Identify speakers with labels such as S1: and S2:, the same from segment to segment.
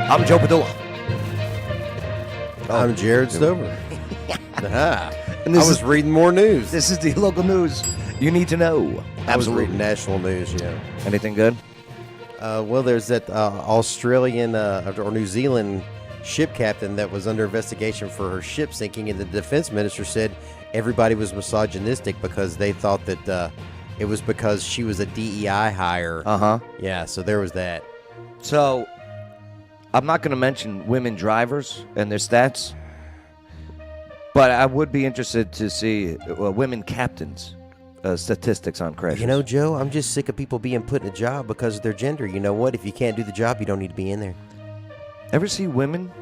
S1: I'm Joe Padula.
S2: I'm Jared Stover.
S1: And
S2: I was reading more news.
S1: This is the local news you need to know.
S2: I was reading national news, yeah.
S1: Anything good?
S2: Well, there's that Australian or New Zealand ship captain that was under investigation for her ship sinking, and the defense minister said everybody was misogynistic because they thought that it was because she was a DEI hire.
S1: Uh-huh.
S2: Yeah, so there was that.
S1: So, I'm not going to mention women drivers and their stats, but I would be interested to see women captains statistics on crashes.
S2: You know, Joe, I'm just sick of people being put in a job because of their gender. You know what? If you can't do the job, you don't need to be in there.
S1: Ever see women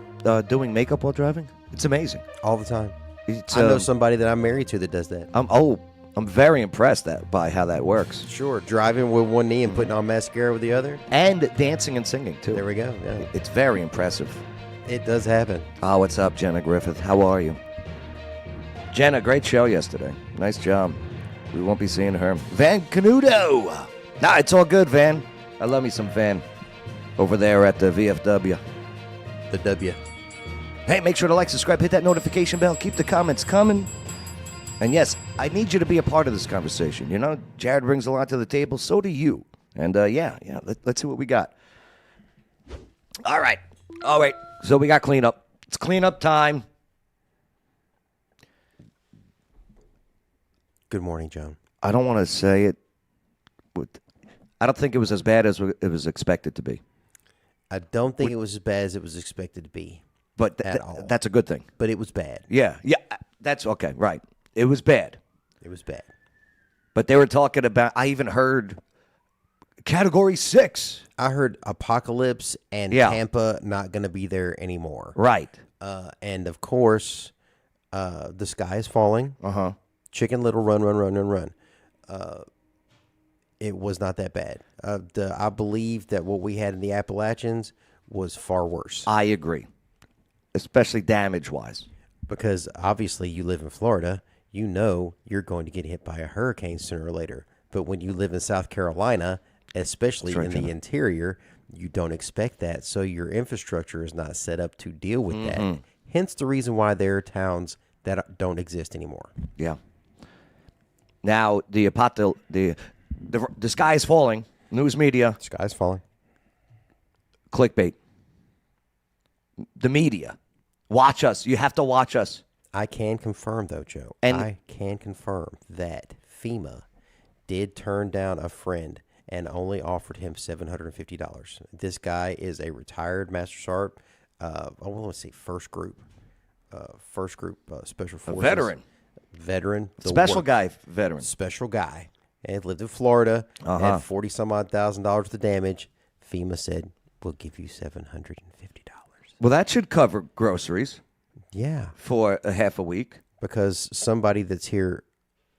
S1: doing makeup while driving? It's amazing.
S2: All the time.
S1: It's,
S2: I know somebody that I'm married to that does that.
S1: I'm very impressed by how that works.
S2: Sure, driving with one knee and putting on mascara with the other.
S1: And dancing and singing, too.
S2: There we go. Yeah.
S1: It's very impressive.
S2: It does happen.
S1: Oh, what's up, Jenna Griffith? How are you? Jenna, great show yesterday. Nice job. We won't be seeing her. Van Canuto. Nah, it's all good, Van. I love me some Van over there at the VFW.
S2: The W.
S1: Hey, make sure to like, subscribe, hit that notification bell. Keep the comments coming. And yes, I need you to be a part of this conversation. You know, Jared brings a lot to the table. So do you. And let's see what we got. All right. So we got cleanup. It's cleanup time.
S2: Good morning, John.
S1: I don't want to say it. I don't think it was as bad as it was expected to be.
S2: I don't think it was as bad as it was expected to be.
S1: But
S2: at all.
S1: That's a good thing.
S2: But it was bad.
S1: Yeah, that's okay, right. It was bad.
S2: It was bad.
S1: But they were talking about, I even heard Category 6.
S2: I heard Apocalypse and Tampa not going to be there anymore.
S1: Right.
S2: And, of course, the sky is falling.
S1: Uh-huh.
S2: Chicken Little, run. It was not that bad. I believe that what we had in the Appalachians was far worse.
S1: I agree, especially damage-wise.
S2: Because, obviously, you live in Florida. You know you're going to get hit by a hurricane sooner or later. But when you live in South Carolina, especially in the interior, you don't expect that. So your infrastructure is not set up to deal with that. Hence the reason why there are towns that don't exist anymore.
S1: Yeah. Now, the sky is falling. News media.
S2: Sky is falling.
S1: Clickbait. The media. Watch us. You have to watch us.
S2: I can confirm, though, Joe.
S1: And
S2: I can confirm that FEMA did turn down a friend and only offered him $750. This guy is a retired Master Sergeant. I want to say first group Special Forces.
S1: A veteran.
S2: Special guy. And lived in Florida. Had 40-some-odd thousand dollars to damage. FEMA said, we'll give you $750.
S1: Well, that should cover groceries.
S2: Yeah.
S1: For a half a week.
S2: Because somebody that's here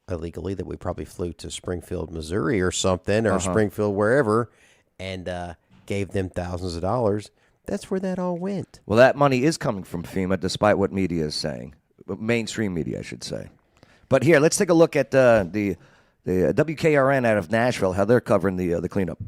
S2: illegally, that we probably flew to Springfield, Missouri or something, or Springfield, wherever, and gave them thousands of dollars, that's where that all went.
S1: Well, that money is coming from FEMA, despite what media is saying. Mainstream media, I should say. But here, let's take a look at the WKRN out of Nashville, how they're covering the cleanup.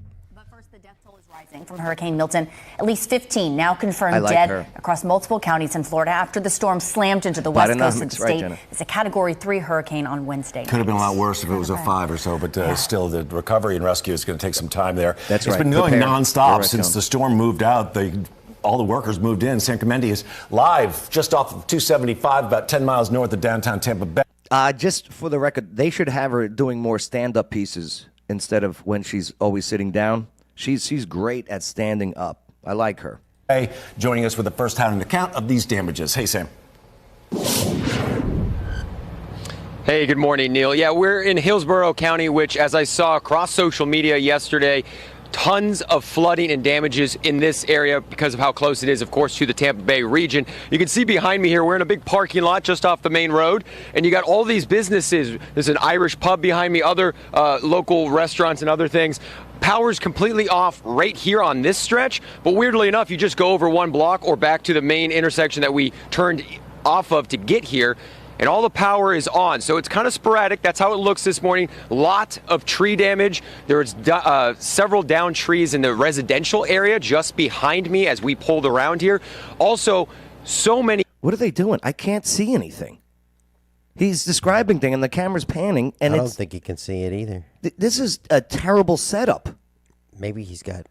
S3: The death toll is rising from Hurricane Milton. At least 15 now confirmed dead across multiple counties in Florida after the storm slammed into the west coast of the state. It's a Category 3 hurricane on Wednesday.
S4: Could have been a lot worse if it was a 5 or so, but still the recovery and rescue is going to take some time there.
S1: That's
S4: right.
S1: It's
S4: been going nonstop since the storm moved out. All the workers moved in. San Clemente is live just off of 275, about 10 miles north of downtown Tampa Bay.
S1: Just for the record, they should have her doing more stand-up pieces instead of when she's always sitting down. She's great at standing up. I like her.
S4: Hey, joining us with the first-hand account of these damages. Hey, Sam.
S5: Hey, good morning, Neil. Yeah, we're in Hillsborough County, which, as I saw across social media yesterday, tons of flooding and damages in this area because of how close it is, of course, to the Tampa Bay region. You can see behind me here, we're in a big parking lot just off the main road, and you got all these businesses. There's an Irish pub behind me, other local restaurants and other things. Power's completely off right here on this stretch, but weirdly enough, you just go over one block or back to the main intersection that we turned off of to get here, and all the power is on. So it's kind of sporadic. That's how it looks this morning. Lot of tree damage. There's several downed trees in the residential area just behind me as we pulled around here. Also, so many.
S1: What are they doing? I can't see anything. He's describing things, and the camera's panning, and
S2: I don't think he can see it either.
S1: This is a terrible setup.
S2: Maybe he's got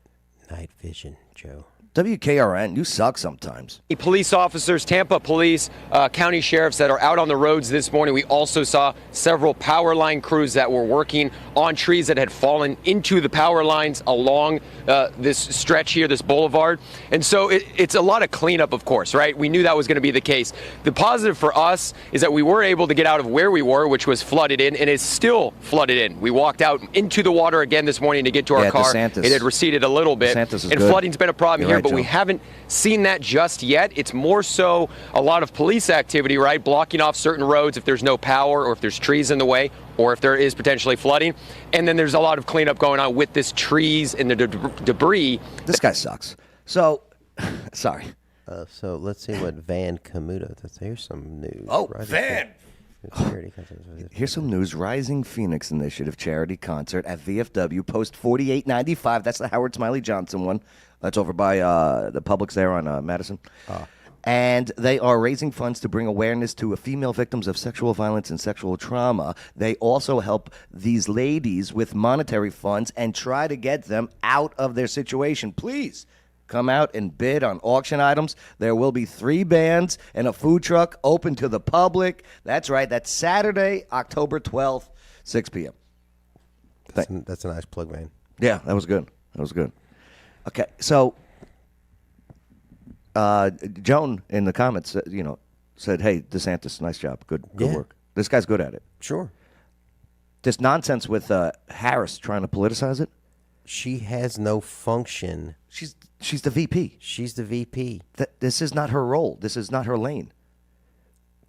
S2: night vision, Joe.
S1: WKRN, you suck sometimes.
S5: Police officers, Tampa police, county sheriffs that are out on the roads this morning. We also saw several power line crews that were working on trees that had fallen into the power lines along this stretch here, this boulevard. And so it's a lot of cleanup, of course, right? We knew that was going to be the case. The positive for us is that we were able to get out of where we were, which was flooded in, and it's still flooded in. We walked out into the water again this morning to get to our car.
S1: DeSantis.
S5: It had receded a little bit.
S1: DeSantis is
S5: and
S1: good.
S5: Flooding's been a problem here,
S1: Right,
S5: but we
S1: Joe.
S5: haven't seen that just yet. It's more so a lot of police activity, right? Blocking off certain roads if there's no power or if there's trees in the way or if there is potentially flooding. And then there's a lot of cleanup going on with this trees and the debris.
S1: This guy sucks. So, sorry.
S2: So let's see what Van Camuto. Here's some news.
S1: Oh, Van!
S2: Charity concert.
S1: Here's some news. Rising Phoenix Initiative charity concert at VFW, post 4895. That's the Howard Smiley Johnson one. That's over by the Publix there on Madison. And they are raising funds to bring awareness to female victims of sexual violence and sexual trauma. They also help these ladies with monetary funds and try to get them out of their situation. Please come out and bid on auction items. There will be 3 bands and a food truck open to the public. That's right. That's Saturday, October 12th, 6 p.m.
S2: That's a nice plug, man.
S1: Yeah, that was good. That was good. Okay, so Joan in the comments, said, "Hey, DeSantis, nice job, good work. This guy's good at it."
S2: Sure.
S1: This nonsense with Harris trying to politicize it.
S2: She has no function.
S1: She's the VP.
S2: She's the VP.
S1: This is not her role. This is not her lane.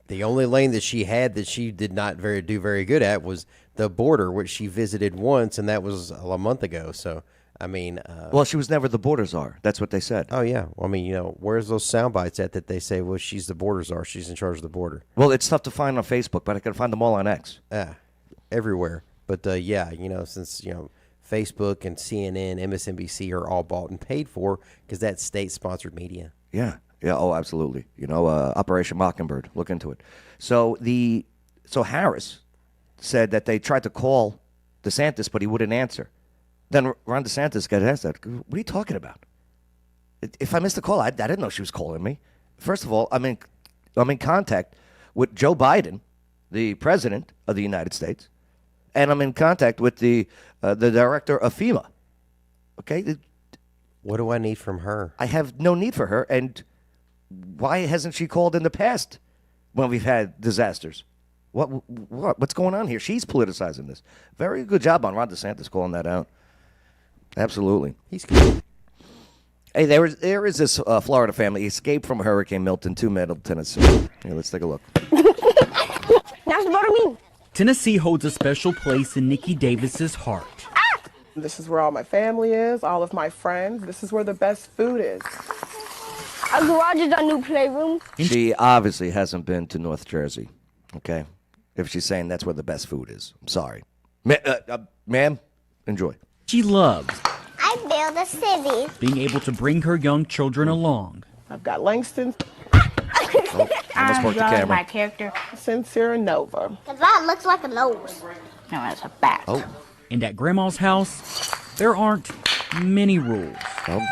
S2: The only lane that she had that she did not do very good at was the border, which she visited once, and that was a month ago. So, I mean,
S1: well, she was never the border czar. That's what they said.
S2: Oh yeah. Well, I mean, where's those sound bites at that they say, well, she's the border czar, she's in charge of the border.
S1: Well, it's tough to find on Facebook, but I can find them all on X.
S2: Everywhere. But yeah, since Facebook and CNN, MSNBC are all bought and paid for because that's state-sponsored media.
S1: Yeah. Oh, absolutely. Operation Mockingbird. Look into it. So Harris said that they tried to call DeSantis, but he wouldn't answer. Then Ron DeSantis got asked that. What are you talking about? If I missed a call, I didn't know she was calling me. First of all, I'm in contact with Joe Biden, the president of the United States, and I'm in contact with the director of FEMA. Okay.
S2: What do I need from her?
S1: I have no need for her. And why hasn't she called in the past when we've had disasters? What's going on here? She's politicizing this. Very good job on Ron DeSantis calling that out. Absolutely.
S2: He's good.
S1: Hey, there is this Florida family escaped from Hurricane Milton to Middle Tennessee. Here, let's take a look.
S6: That's what I mean.
S7: Tennessee holds a special place in Nikki Davis's heart.
S8: This is where all my family is, all of my friends. This is where the best food is.
S6: Our garage is our new playroom.
S1: She obviously hasn't been to North Jersey, okay? If she's saying that's where the best food is. I'm sorry. Ma'am, enjoy.
S7: She loves
S6: I build a city.
S7: being able to bring her young children along.
S8: I've got Langston,
S1: Almost worked the camera.
S9: My character.
S8: Sincere, and Nova.
S6: The bat looks like a nose.
S9: No, that's a bat.
S1: Oh.
S7: And at Grandma's house, there aren't many rules.
S1: Well,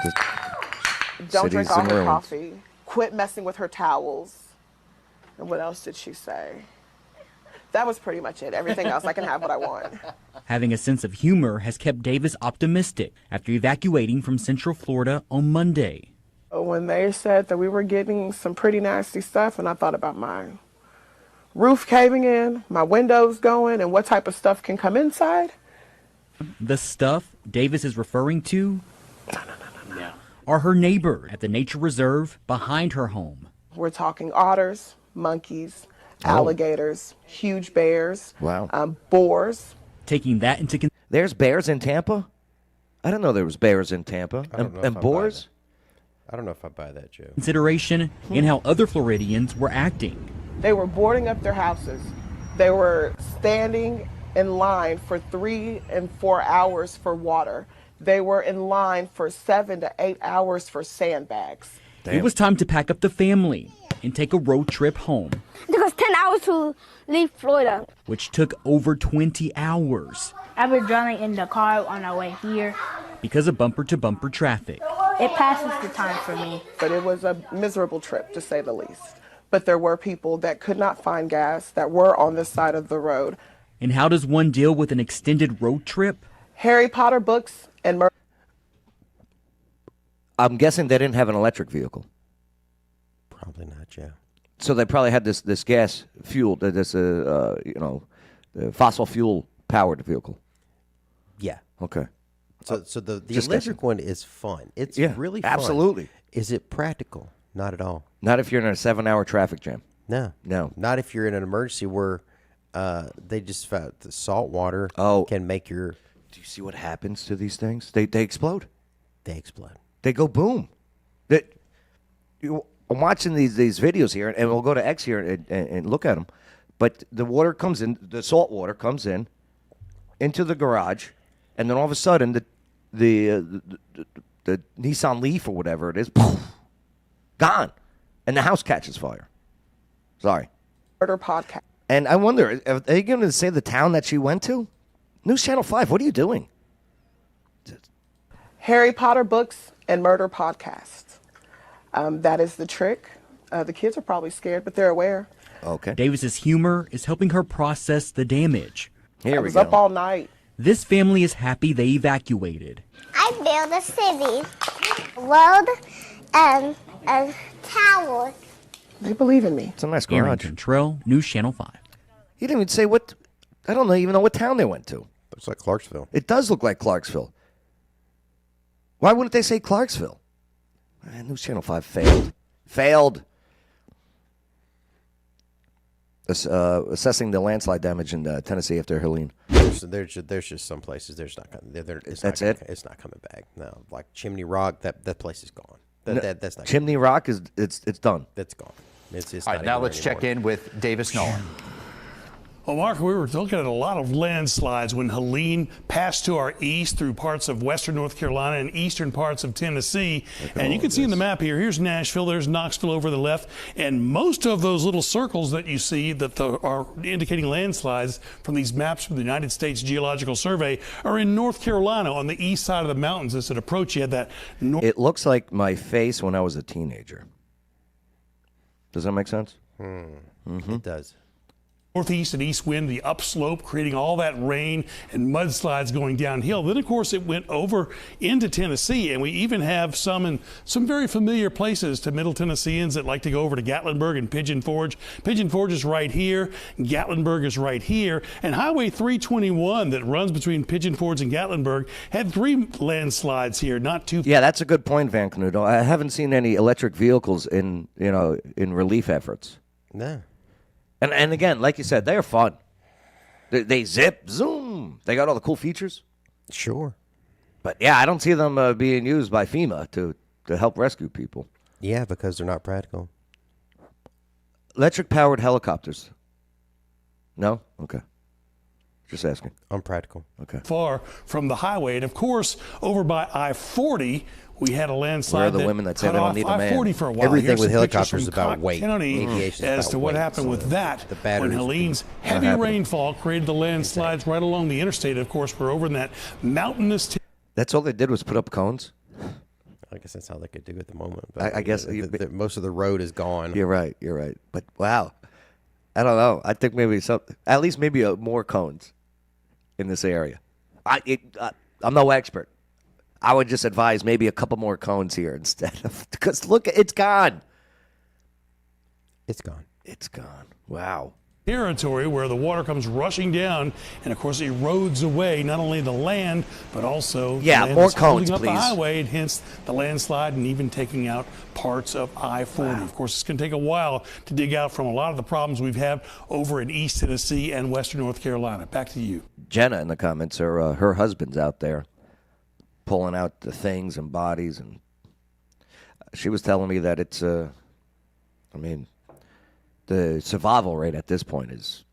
S8: Don't drink all
S1: in
S8: her
S1: ruins.
S8: coffee. Quit messing with her towels. And what else did she say? That was pretty much it. Everything else, I can have what I want.
S7: Having a sense of humor has kept Davis optimistic after evacuating from Central Florida on Monday.
S8: When they said that we were getting some pretty nasty stuff, and I thought about my roof caving in, my windows going, and what type of stuff can come inside.
S7: The stuff Davis is referring to are her neighbors at the nature reserve behind her home.
S8: We're talking otters, monkeys, alligators, huge bears, boars.
S7: Taking that into consideration.
S1: There's bears in Tampa? I didn't know there was bears in Tampa. And boars?
S2: I don't know if I buy that, Joe.
S7: Consideration in how other Floridians were acting.
S8: They were boarding up their houses. They were standing in line for 3 and 4 hours for water. They were in line for 7 to 8 hours for sandbags.
S7: Damn. It was time to pack up the family and take a road trip home.
S6: It took us 10 hours to leave Florida,
S7: which took over 20 hours.
S9: I've been driving in the car on our way here.
S7: Because of bumper-to-bumper traffic.
S9: It passes the time for me.
S8: But it was a miserable trip, to say the least. But there were people that could not find gas that were on this side of the road.
S7: And how does one deal with an extended road trip?
S8: Harry Potter books and murder.
S1: I'm guessing they didn't have an electric vehicle.
S2: Probably not, Joe.
S1: So they probably had this gas fueled, fossil fuel powered vehicle.
S2: Yeah.
S1: Okay.
S2: So the electric one is fun. It's really fun.
S1: Absolutely.
S2: Is it practical? Not at all.
S1: Not if you're in a 7-hour traffic jam.
S2: No. Not if you're in an emergency where they just found the salt water can make your...
S1: Do you see what happens to these things? They explode.
S2: They explode.
S1: They go boom. I'm watching these videos here, and we'll go to X here and look at them. But the water comes in, the salt water comes in into the garage, and then all of a sudden the Nissan Leaf or whatever it is, poof, gone, and the house catches fire. Sorry.
S8: Murder podcast.
S1: And I wonder, are they going to say the town that she went to? News Channel 5, what are you doing?
S8: Harry Potter books and murder podcasts. That is the trick. The kids are probably scared, but they're aware.
S1: Okay.
S7: Davis's humor is helping her process the damage.
S8: I was up all night.
S7: This family is happy they evacuated.
S6: I built a city, road, and a tower.
S8: They believe in me.
S1: It's a nice
S7: Aaron
S1: garage.
S7: Cantrell, News Channel 5.
S1: He didn't even say what. I don't even know what town they went to.
S2: Looks like Clarksville.
S1: It does look like Clarksville. Why wouldn't they say Clarksville? News Channel 5 failed. Assessing the landslide damage in Tennessee after Helene.
S2: There's just some places it's not coming. It's not coming back. No, like Chimney Rock, that place is gone. That's not
S1: Chimney Rock it's done.
S2: That's gone. It's
S10: all right, now let's check in with Davis Nolan.
S11: Well, Mark, we were looking at a lot of landslides when Helene passed to our east through parts of western North Carolina and eastern parts of Tennessee. And you can see in the map here, here's Nashville, there's Knoxville over the left. And most of those little circles that you see that are indicating landslides from these maps from the United States Geological Survey are in North Carolina on the east side of the mountains. As it approach, you had that.
S1: It looks like my face when I was a teenager. Does that make sense?
S2: Mm-hmm. It does.
S11: Northeast and east wind, the upslope, creating all that rain and mudslides going downhill. Then, of course, it went over into Tennessee, and we even have some in some very familiar places to Middle Tennesseans that like to go over to Gatlinburg and Pigeon Forge. Pigeon Forge is right here, Gatlinburg is right here, and Highway 321 that runs between Pigeon Forge and Gatlinburg had 3 landslides here, not too.
S1: Yeah, that's a good point, Van Canuto. I haven't seen any electric vehicles in relief efforts.
S2: No.
S1: And again, like you said, they're fun. They zip, zoom. They got all the cool features.
S2: Sure.
S1: But, yeah, I don't see them being used by FEMA to help rescue people.
S2: Yeah, because they're not practical.
S1: Electric-powered helicopters. No? Okay. Just asking.
S2: Unpractical.
S1: Okay.
S11: Far from the highway. And, of course, over by I-40, we had a landslide.
S1: Where are the women that say they don't need a man?
S11: I-40 for a while.
S2: Everything
S11: Here's
S2: with
S11: some
S2: helicopters is
S11: pictures from
S2: about
S11: Cobb
S2: weight.
S11: County
S2: Aviation
S11: as
S2: is
S11: to
S2: about
S11: what
S2: weight.
S11: happened with that.
S2: The batteries
S11: when Helene's
S1: What
S11: heavy
S1: happened?
S11: rainfall created the landslides right along the interstate. Of course, we're over in that mountainous.
S1: That's all they did was put up cones?
S2: I guess that's how they could do it at the moment. But
S1: I guess
S2: most of the road is gone.
S1: You're right. But, wow. I don't know. I think maybe at least more cones in this area. I'm no expert. I would just advise maybe a couple more cones here instead of, because look, it's gone.
S2: It's gone.
S1: It's gone. Wow.
S11: Territory where the water comes rushing down and, of course, erodes away not only the land but also the land
S1: more
S11: that's holding
S1: cones,
S11: up
S1: please.
S11: the highway, and hence the landslide and even taking out parts of I-40. Wow. Of course, it's going to take a while to dig out from a lot of the problems we've had over in East Tennessee and Western North Carolina. Back to you.
S1: Jenna in the comments, her husband's out there pulling out the things and bodies, and she was telling me that it's the survival rate at this point is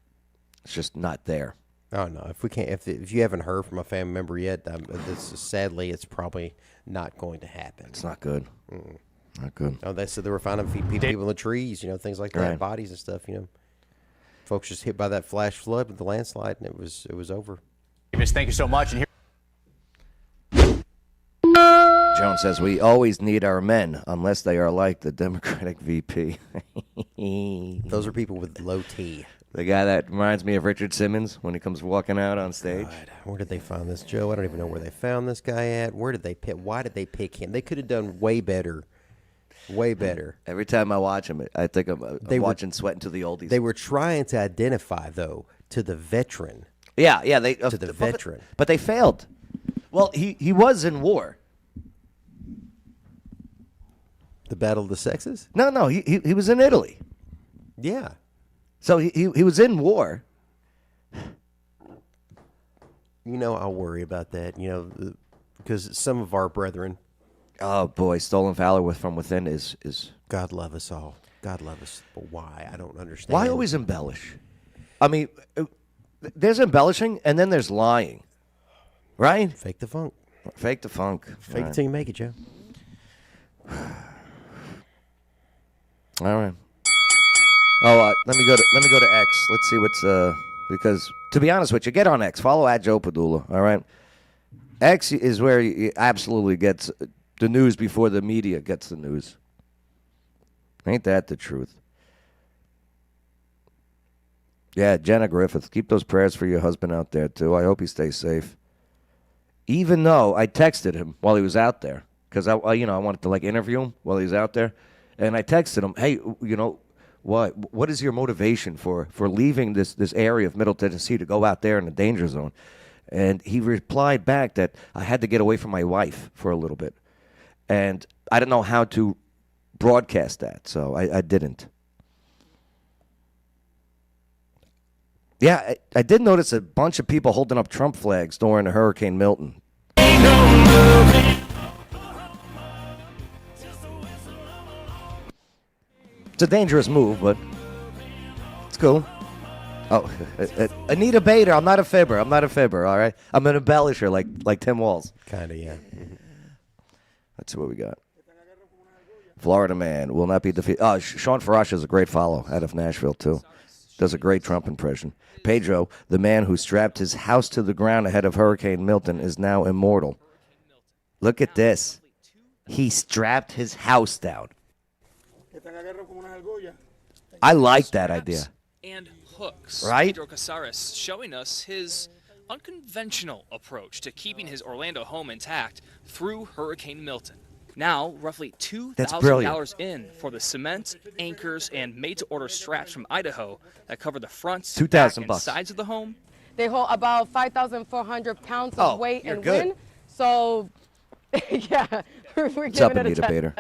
S1: it's just not there.
S2: Oh no! If we can't, if you haven't heard from a family member yet, sadly, it's probably not going to happen.
S1: It's not good. Not good.
S2: Oh, they said they were finding people in the trees, things like that,
S1: Right.
S2: bodies and stuff. Folks just hit by that flash flood with the landslide, and it was over.
S10: Thank you so much. And
S1: Jones says we always need our men unless they are like the Democratic VP.
S2: Those are people with low T.
S1: The guy that reminds me of Richard Simmons when he comes walking out on stage.
S2: God, where did they find this, Joe? I don't even know where they found this guy at. Where did they pick? Why did they pick him? They could have done way better. Way better.
S1: Every time I watch him, I think I'm watching Sweating to the Oldies.
S2: They were trying to identify, though, to the veteran.
S1: Yeah,
S2: to the veteran.
S1: But they failed. Well, he was in war.
S2: The Battle of the Sexes?
S1: No, he was in Italy.
S2: Yeah.
S1: So he was in war.
S2: I'll worry about that, because some of our brethren.
S1: Oh, boy, stolen valor from within is...
S2: God love us all. God love us. But why? I don't understand.
S1: Why always embellish? I mean, there's embellishing and then there's lying. Right?
S2: Fake the funk.
S1: Fake the funk.
S2: Fake it till you make it, Joe.
S1: All right. Oh, let me go to X. Let's see what's because to be honest with you, get on X. Follow at Joe Padula. All right. X is where he absolutely gets the news before the media gets the news. Ain't that the truth? Yeah, Jenna Griffith. Keep those prayers for your husband out there too. I hope he stays safe. Even though I texted him while he was out there because I wanted to interview him while he was out there, and I texted him, hey, what is your motivation for leaving this area of Middle Tennessee to go out there in the danger zone? And he replied back that I had to get away from my wife for a little bit. And I didn't know how to broadcast that, so I didn't. Yeah, I did notice a bunch of people holding up Trump flags during Hurricane Milton. It's a dangerous move, but it's cool. Oh, Anita Bader, I'm not a fibber, all right? I'm an embellisher like Tim Walz.
S2: Kind of, yeah.
S1: Let's see what we got. Florida man will not be defeated. Oh, Sean Farash is a great follow out of Nashville, too. Does a great Trump impression. Pedro, the man who strapped his house to the ground ahead of Hurricane Milton, is now immortal. Look at this. He strapped his house down. I like that idea.
S12: And hooks.
S1: Right?
S12: Pedro Casares showing us his unconventional approach to keeping his Orlando home intact through Hurricane Milton. Now, roughly $2,000 in for the cement, anchors, and made-to-order straps from Idaho that cover the fronts, back, and sides of the home.
S13: They hold about 5,400 pounds of weight and wind. So, yeah, we're giving it a
S1: Bader?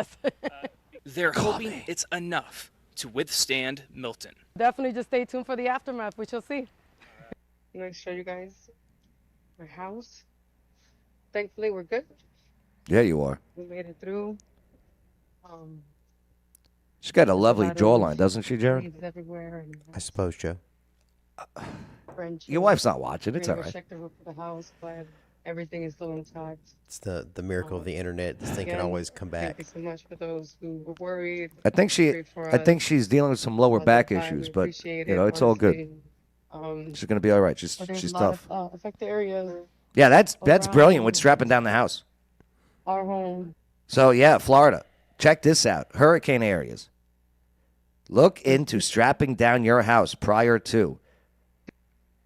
S12: They're hoping it's enough to withstand Milton.
S13: Definitely just stay tuned for the aftermath. We shall see.
S14: I'm going to show you guys our house. Thankfully, we're good.
S1: Yeah, you are.
S14: We made it through.
S1: She's got a lovely jawline, doesn't she, Jared?
S14: Everywhere.
S2: I suppose, Joe.
S1: Your wife's not watching. It's all right.
S14: Check the roof of the house, but everything is still intact.
S2: It's the miracle of the internet. This thing can always come back.
S14: Thank you so much for those who were worried.
S1: I think she's dealing with some lower back issues, but it's all good. She's gonna be all right. She's tough.
S14: Affected areas.
S1: Yeah, that's brilliant with strapping down the house.
S14: Our home.
S1: So yeah, Florida. Check this out. Hurricane areas. Look into strapping down your house prior to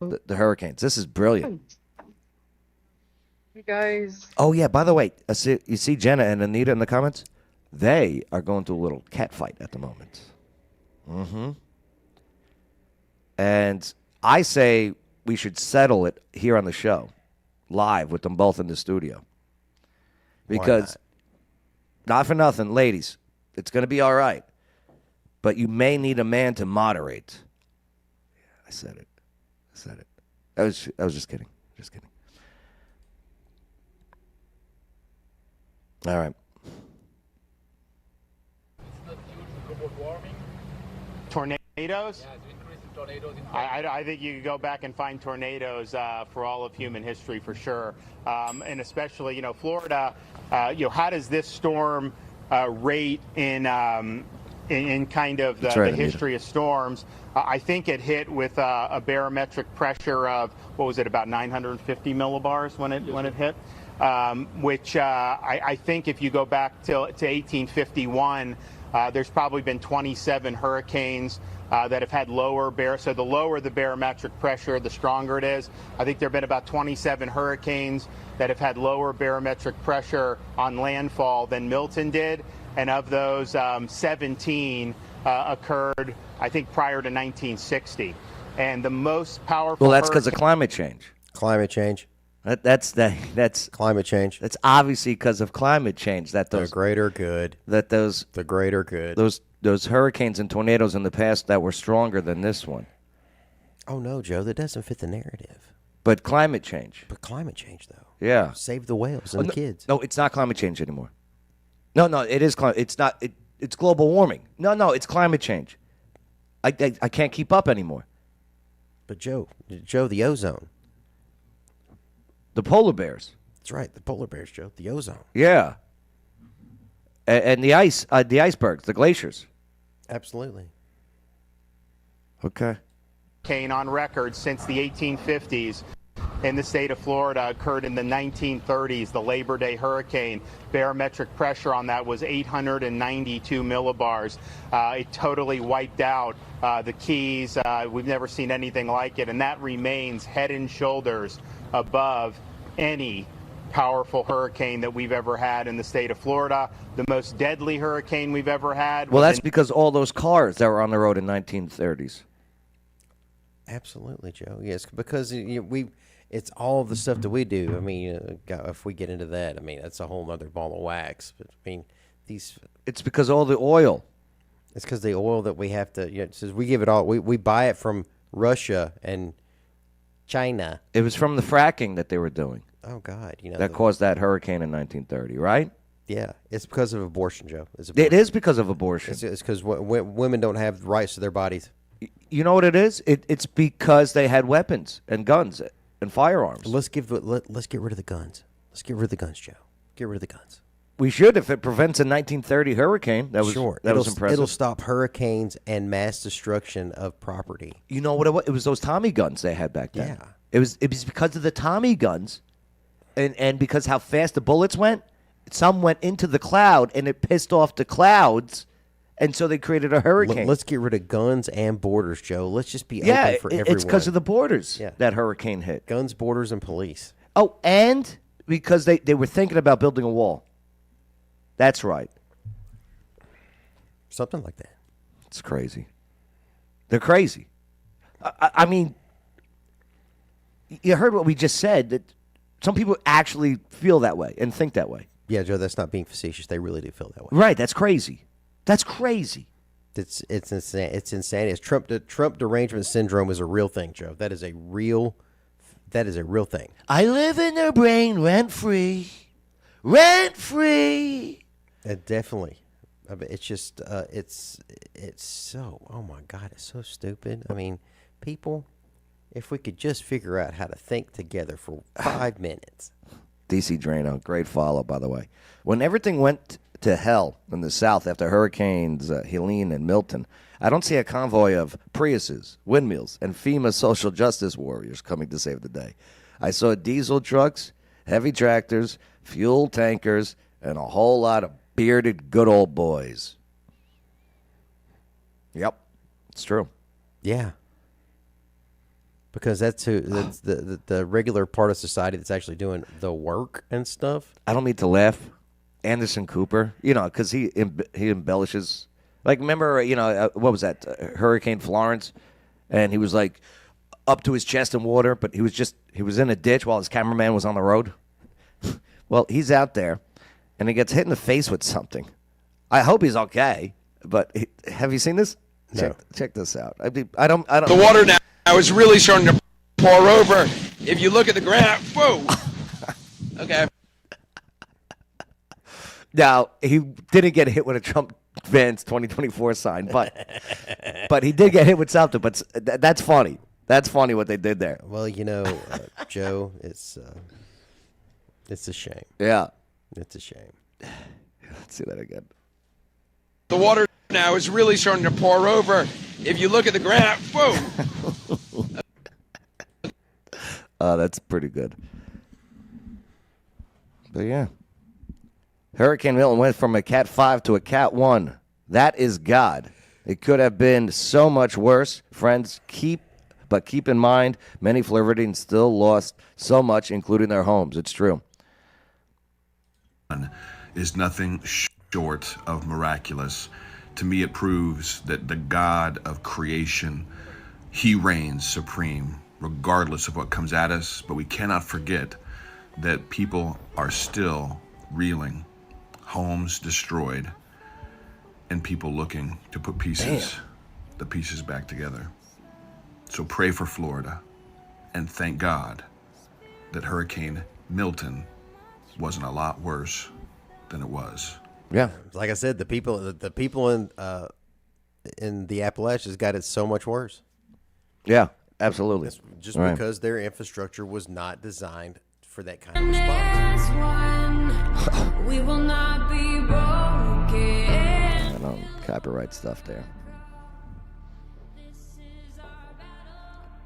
S1: the hurricanes. This is brilliant.
S14: You guys.
S1: Oh yeah, by the way, you see Jenna and Anita in the comments? They are going through a little cat fight at the moment. Mm-hmm. And I say we should settle it here on the show, live with them both in the studio. Because, not for nothing, ladies, it's going to be all right. But you may need a man to moderate. I said it. I was just kidding. All right.
S10: Tornado.
S15: Tornadoes? I think you could go back and find tornadoes for all of human history for sure, and especially Florida. How does this storm rate in kind of the history of storms? I think it hit with a barometric pressure of about 950 millibars when it hit, which I think if you go back to 1851, there's probably been 27 hurricanes that have had so the lower the barometric pressure, the stronger it is. I think there have been about 27 hurricanes that have had lower barometric pressure on landfall than Milton did, and of those, 17 occurred, I think, prior to 1960. And the most powerful.
S1: Well, that's because of climate change.
S2: Climate change.
S1: That's
S2: climate change.
S1: That's obviously because of climate change. That those
S2: the greater good.
S1: The
S2: greater good.
S1: Those hurricanes and tornadoes in the past that were stronger than this one.
S2: Oh no, Joe, that doesn't fit the narrative.
S1: But climate change.
S2: But climate change, though.
S1: Yeah.
S2: Save the whales and the kids.
S1: No, it's not climate change anymore. No, it is climate. It's not. It's global warming. No, it's climate change. I can't keep up anymore.
S2: But Joe, the ozone.
S1: The polar bears.
S2: That's right, the polar bears, Joe. The ozone.
S1: Yeah. And the icebergs, the glaciers.
S2: Absolutely.
S1: Okay.
S15: Hurricane on record since the 1850s in the state of Florida occurred in the 1930s, the Labor Day hurricane. Barometric pressure on that was 892 millibars. It totally wiped out the Keys. We've never seen anything like it, and that remains head and shoulders above any powerful hurricane that we've ever had in the state of Florida. The most deadly hurricane we've ever had.
S1: Well, that's because all those cars that were on the road in 1930s.
S2: Absolutely, Joe. Yes, because it's all the stuff that we do. I mean, if we get into that, I mean, that's a whole other ball of wax. But I mean,
S1: it's because all the oil.
S2: It's because the oil that we have to. It says we give it all. We buy it from Russia and China.
S1: It was from the fracking that they were doing.
S2: Oh God,
S1: that caused that hurricane in 1930, right?
S2: Yeah, it's because of abortion, Joe.
S1: It is because of abortion.
S2: It's because women don't have rights to their bodies.
S1: You know what it is? It's because they had weapons and guns and firearms.
S2: Let's get rid of the guns. Let's get rid of the guns, Joe. Get rid of the guns.
S1: We should, if it prevents a 1930 hurricane. That was
S2: sure.
S1: That was impressive.
S2: It'll stop hurricanes and mass destruction of property.
S1: You know what it was? It was those Tommy guns they had back then.
S2: Yeah.
S1: It was because of the Tommy guns, and because how fast the bullets went. Some went into the cloud, and it pissed off the clouds. And so they created a hurricane.
S2: Let's get rid of guns and borders, Joe. Let's just be open for everyone.
S1: It's because of the borders that hurricane hit.
S2: Guns, borders, and police.
S1: Oh, and because they were thinking about building a wall. That's right.
S2: Something like that.
S1: It's crazy. They're crazy. I mean, you heard what we just said, that some people actually feel that way and think that way.
S2: Yeah, Joe, that's not being facetious. They really do feel that way.
S1: Right, that's crazy. That's crazy.
S2: It's insane. It's insanity. Trump derangement syndrome is a real thing, Joe. That is a real thing.
S1: I live in their brain rent free. Rent free.
S2: Definitely. I mean, it's just it's so, oh my God, it's so stupid. I mean, people, if we could just figure out how to think together for 5 minutes.
S1: DC Drano, great follow, by the way. When everything went to hell in the South after Hurricanes Helene and Milton, I don't see a convoy of Priuses, windmills, and FEMA social justice warriors coming to save the day. I saw diesel trucks, heavy tractors, fuel tankers, and a whole lot of bearded good old boys. Yep, it's true.
S2: Yeah. Because that's the regular part of society that's actually doing the work and stuff.
S1: I don't mean to laugh. Anderson Cooper, because he embellishes. Like, remember, what was that? Hurricane Florence, and he was like up to his chest in water, but he was in a ditch while his cameraman was on the road. Well, he's out there, and he gets hit in the face with something. I hope he's okay. But have you seen this?
S2: No.
S1: Check this out. I don't.
S16: The water now is really starting to pour over. If you look at the graph, whoa. Okay.
S1: Now, he didn't get hit with a Trump Vans 2024 sign, but he did get hit with something. But that's funny. That's funny what they did there.
S2: Well, Joe, it's a shame.
S1: Yeah,
S2: it's a shame.
S1: Let's see that again.
S16: The water now is really starting to pour over. If you look at the graph, whoa.
S1: That's pretty good. But yeah. Hurricane Milton went from a Cat 5 to a Cat 1. That is God. It could have been so much worse. Friends, keep in mind, many Floridians still lost so much, including their homes. It's true.
S17: Is nothing short of miraculous. To me, it proves that the God of creation, he reigns supreme, regardless of what comes at us. But we cannot forget that people are still reeling, homes destroyed, and people looking to put the pieces back together. So pray for Florida, and thank God that Hurricane Milton wasn't a lot worse than it was.
S1: Yeah,
S2: like I said, the people in the Appalachians got it so much worse.
S1: Yeah, absolutely.
S2: Just because their infrastructure was not designed for that kind of response.
S18: We will not be broken.
S1: I don't copyright stuff there.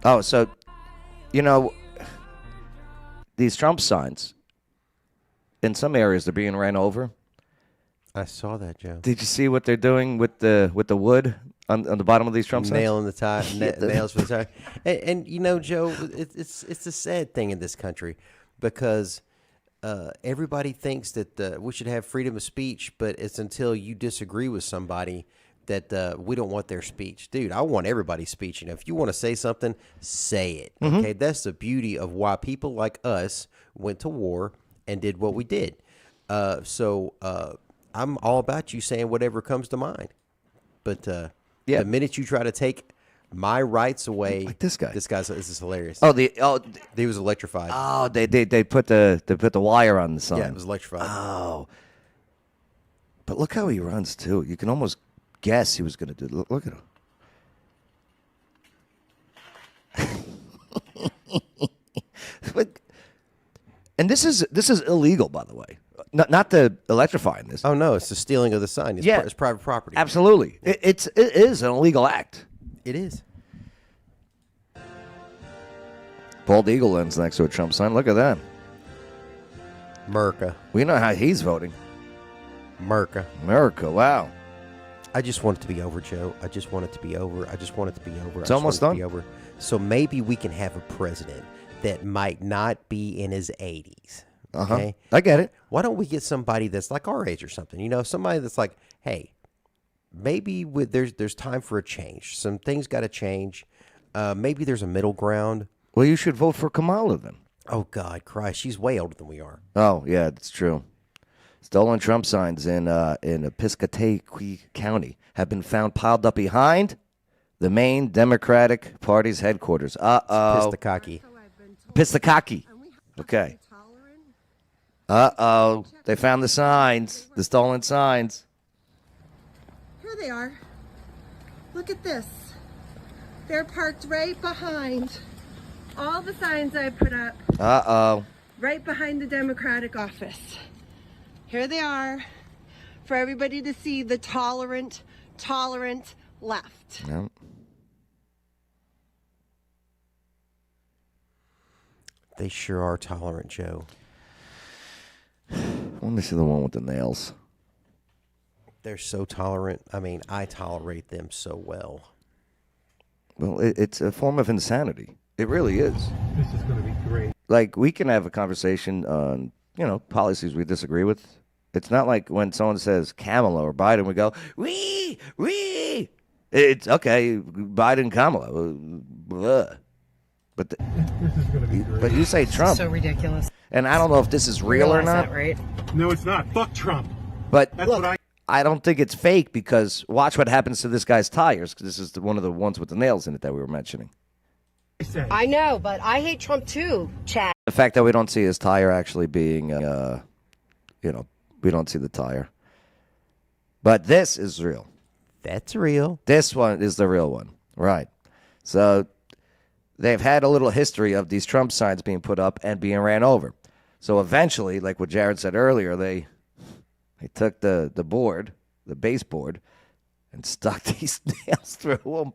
S1: Oh, so these Trump signs in some areas they're being ran over.
S2: I saw that, Joe.
S1: Did you see what they're doing with the wood on the bottom of these Trump signs?
S2: Nailing the tie, nails for the tie. And Joe, it's a sad thing in this country because everybody thinks that we should have freedom of speech, but it's until you disagree with somebody that we don't want their speech. Dude, I want everybody's speech. If you want to say something, say it.
S1: Mm-hmm.
S2: Okay, that's the beauty of why people like us went to war and did what we did. So I'm all about you saying whatever comes to mind. But the minute you try to take my rights away,
S1: like this guy.
S2: This is hilarious.
S1: He
S2: was electrified.
S1: Oh, they put the wire on the sign.
S2: Yeah, it was electrified.
S1: Oh, but look how he runs too. You can almost guess he was going to do. Look at him. And this is illegal, by the way. Not the electrifying this.
S2: Oh no, it's the stealing of the sign. It's private property.
S1: Absolutely, it is an illegal act.
S2: It is.
S1: Bald eagle ends next to a Trump sign. Look at that.
S2: America.
S1: We know how he's voting.
S2: America.
S1: Wow.
S2: I just want it to be over, Joe. I just want it to be over.
S1: It's almost done.
S2: Over. So maybe we can have a president that might not be in his 80s. Okay?
S1: I get it.
S2: Why don't we get somebody that's like our age or something? Somebody that's like, hey, maybe there's time for a change. Some things got to change. Maybe there's a middle ground.
S1: Well, you should vote for Kamala then.
S2: Oh, God, Christ. She's way older than we are.
S1: Oh, yeah, that's true. Stolen Trump signs in Piscataqui County have been found piled up behind the main Democratic Party's headquarters. Piscataqui. Okay. They found the signs, the stolen signs.
S19: Here they are. Look at this. They're parked right behind all the signs I put up. Right behind the Democratic office. Here they are for everybody to see, the tolerant left.
S1: Yep.
S2: They sure are tolerant, Joe.
S1: Let me see the one with the nails.
S2: They're so tolerant. I mean, I tolerate them so well.
S1: Well, it's a form of insanity. It really is.
S20: This is going to be great.
S1: Like, we can have a conversation on, policies we disagree with. It's not like when someone says Kamala or Biden, we go, wee. It's okay, Biden, Kamala. Blah. But
S20: this is going to be great.
S1: But you say Trump.
S21: So ridiculous.
S1: And I don't know if this is real or not.
S21: That, right?
S20: No, it's not. Fuck Trump.
S1: But
S20: That's
S1: look,
S20: what
S1: I don't think it's fake because watch what happens to this guy's tires. Because this is one of the ones with the nails in it that we were mentioning.
S13: I know, but I hate Trump too, Chad.
S1: The fact that we don't see his tire actually being, we don't see the tire. But this is real.
S2: That's real.
S1: This one is the real one. Right. So they've had a little history of these Trump signs being put up and being ran over. So eventually, like what Jared said earlier, they took the board, the baseboard, and stuck these nails through them.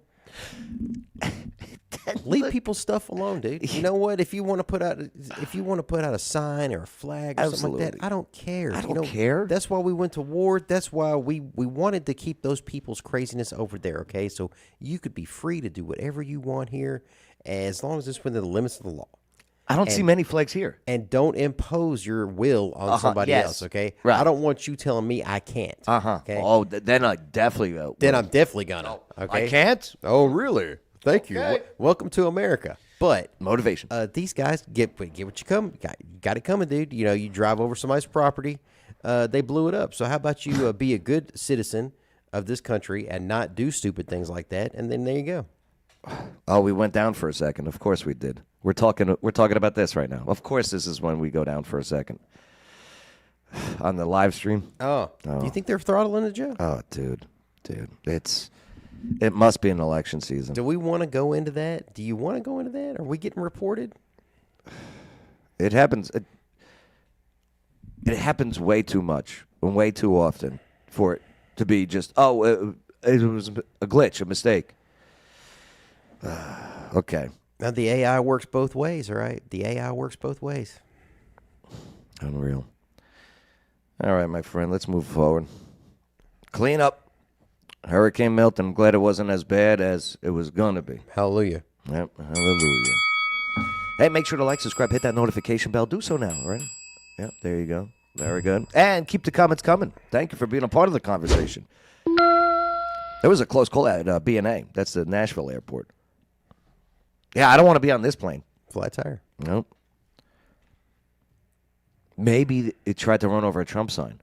S2: Leave people's stuff alone, dude. You know what? If you want to put out a sign or a flag or something like that, I don't care.
S1: I don't care.
S2: That's why we went to war. That's why we wanted to keep those people's craziness over there. Okay, so you could be free to do whatever you want here, as long as it's within the limits of the law.
S1: I don't see many flags here.
S2: And don't impose your will on somebody else, okay?
S1: Right.
S2: I don't want you telling me I can't. Okay?
S1: Oh, then I definitely
S2: Then I'm definitely gonna. Okay.
S1: I can't?
S2: Oh, really? Thank you. Welcome to America. But
S1: motivation.
S2: These guys get what you come. Got it coming, dude. You know, you drive over somebody's property. They blew it up. So how about you be a good citizen of this country and not do stupid things like that? And then there you go.
S1: Oh, we went down for a second. Of course we did. We're talking about this right now. Of course, this is when we go down for a second on the live stream.
S2: Oh. Do you think they're throttling the Joe?
S1: Oh, dude, it must be an election season.
S2: Do we want to go into that? Do you want to go into that? Are we getting reported?
S1: It happens. It happens way too much and way too often for it to be just it was a glitch, a mistake. Okay.
S2: Now, the AI works both ways, all right? The AI works both ways.
S1: Unreal. All right, my friend, let's move forward. Clean up. Hurricane Milton. I'm glad it wasn't as bad as it was going to be.
S2: Hallelujah.
S1: Yep, hallelujah. Hey, make sure to like, subscribe, hit that notification bell. Do so now, all right? Yep, there you go. Very good. And keep the comments coming. Thank you for being a part of the conversation. There was a close call at B&A. That's the Nashville airport. Yeah, I don't want to be on this plane.
S2: Flat tire.
S1: Nope. Maybe it tried to run over a Trump sign.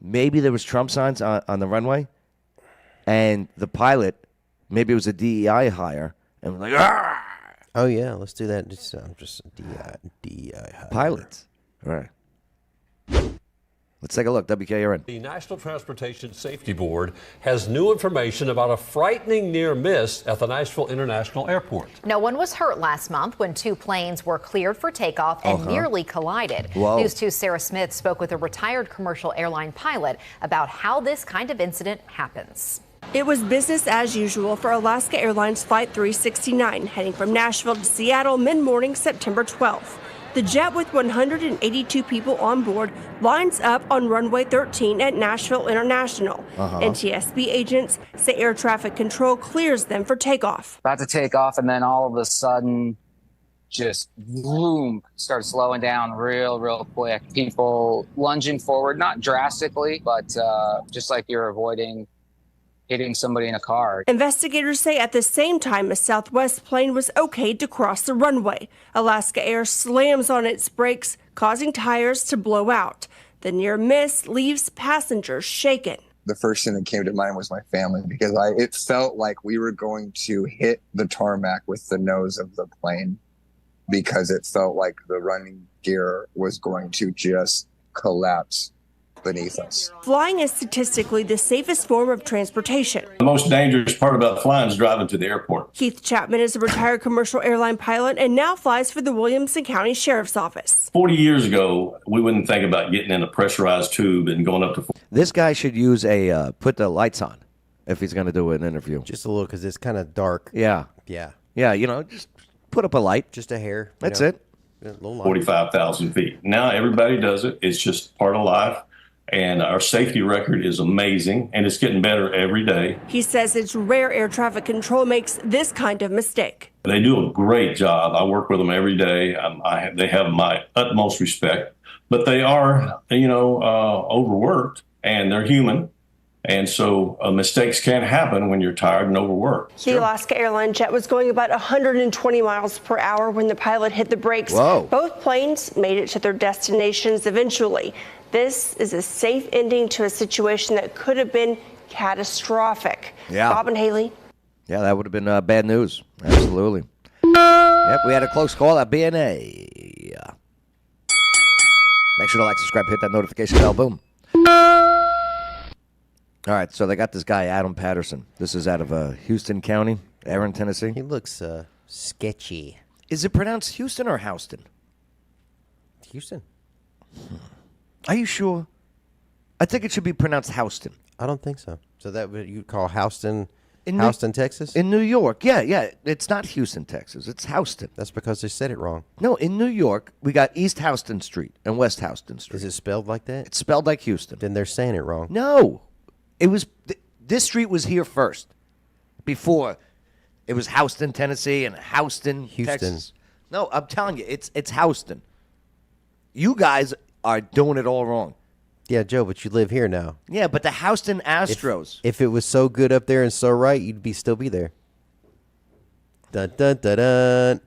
S1: Maybe there was Trump signs on the runway, and the pilot, maybe it was a DEI hire, and was like, "Argh!"
S2: Oh, yeah, let's do that. Just DEI hire.
S1: Pilots. All right. Let's take a look. WKRN.
S21: The National Transportation Safety Board has new information about a frightening near miss at the Nashville International Airport.
S22: No one was hurt last month when two planes were cleared for takeoff and nearly collided.
S1: Whoa.
S22: News 2's Sarah Smith spoke with a retired commercial airline pilot about how this kind of incident happens.
S23: It was business as usual for Alaska Airlines Flight 369, heading from Nashville to Seattle mid-morning September 12th. The jet with 182 people on board lines up on runway 13 at Nashville International. NTSB agents say air traffic control clears them for takeoff.
S24: About to take off, and then all of a sudden, just boom, started slowing down real quick. People lunging forward, not drastically, but just like you're avoiding hitting somebody in a car.
S23: Investigators say at the same time a Southwest plane was okayed to cross the runway. Alaska Air slams on its brakes, causing tires to blow out. The near miss leaves passengers shaken.
S25: The first thing that came to mind was my family, because it felt like we were going to hit the tarmac with the nose of the plane, because it felt like the running gear was going to just collapse beneath us.
S23: Flying is statistically the safest form of transportation.
S26: The most dangerous part about flying is driving to the airport.
S23: Keith Chapman is a retired commercial airline pilot and now flies for the Williamson County Sheriff's Office.
S26: 40 years ago, we wouldn't think about getting in a pressurized tube and going up to...
S1: This guy should use put the lights on if he's going to do an interview.
S2: Just a little, because it's kind of dark.
S1: Yeah.
S2: Yeah.
S1: Yeah, just put up a light.
S2: Just a hair.
S1: That's it.
S26: 45,000 feet. Now everybody does it. It's just part of life. And our safety record is amazing, and it's getting better every day.
S23: He says it's rare air traffic control makes this kind of mistake.
S26: They do a great job. I work with them every day. They have my utmost respect, but they are, overworked, and they're human. And so mistakes can happen when you're tired and overworked.
S23: The Alaska Airlines jet was going about 120 miles per hour when the pilot hit the brakes.
S1: Whoa.
S23: Both planes made it to their destinations eventually. This is a safe ending to a situation that could have been catastrophic.
S1: Yeah.
S23: Bob and Haley.
S1: Yeah, that would have been bad news. Absolutely. Yep, we had a close call at B&A. Make sure to like, subscribe, hit that notification bell. Boom. All right, so they got this guy, Adam Patterson. This is out of Houston County, Aaron, Tennessee.
S2: He looks sketchy.
S1: Is it pronounced Houston or Houston?
S2: Houston.
S1: Are you sure? I think it should be pronounced Houston.
S2: I don't think so. So that what you'd call Houston,
S1: In
S2: Houston, Texas?
S1: In New York. Yeah. It's not Houston, Texas. It's Houston.
S2: That's because they said it wrong.
S1: No, in New York, we got East Houston Street and West Houston Street.
S2: Is it spelled like that?
S1: It's spelled like Houston.
S2: Then they're saying it wrong.
S1: No. It was this street was here first. Before it was Houston, Tennessee and Houston, Texas. No, I'm telling you, it's Houston. You guys are doing it all wrong.
S2: Yeah, Joe, but you live here now.
S1: Yeah, but the Houston Astros.
S2: If it was so good up there and so right, you'd still be there. Dun dun dun dun.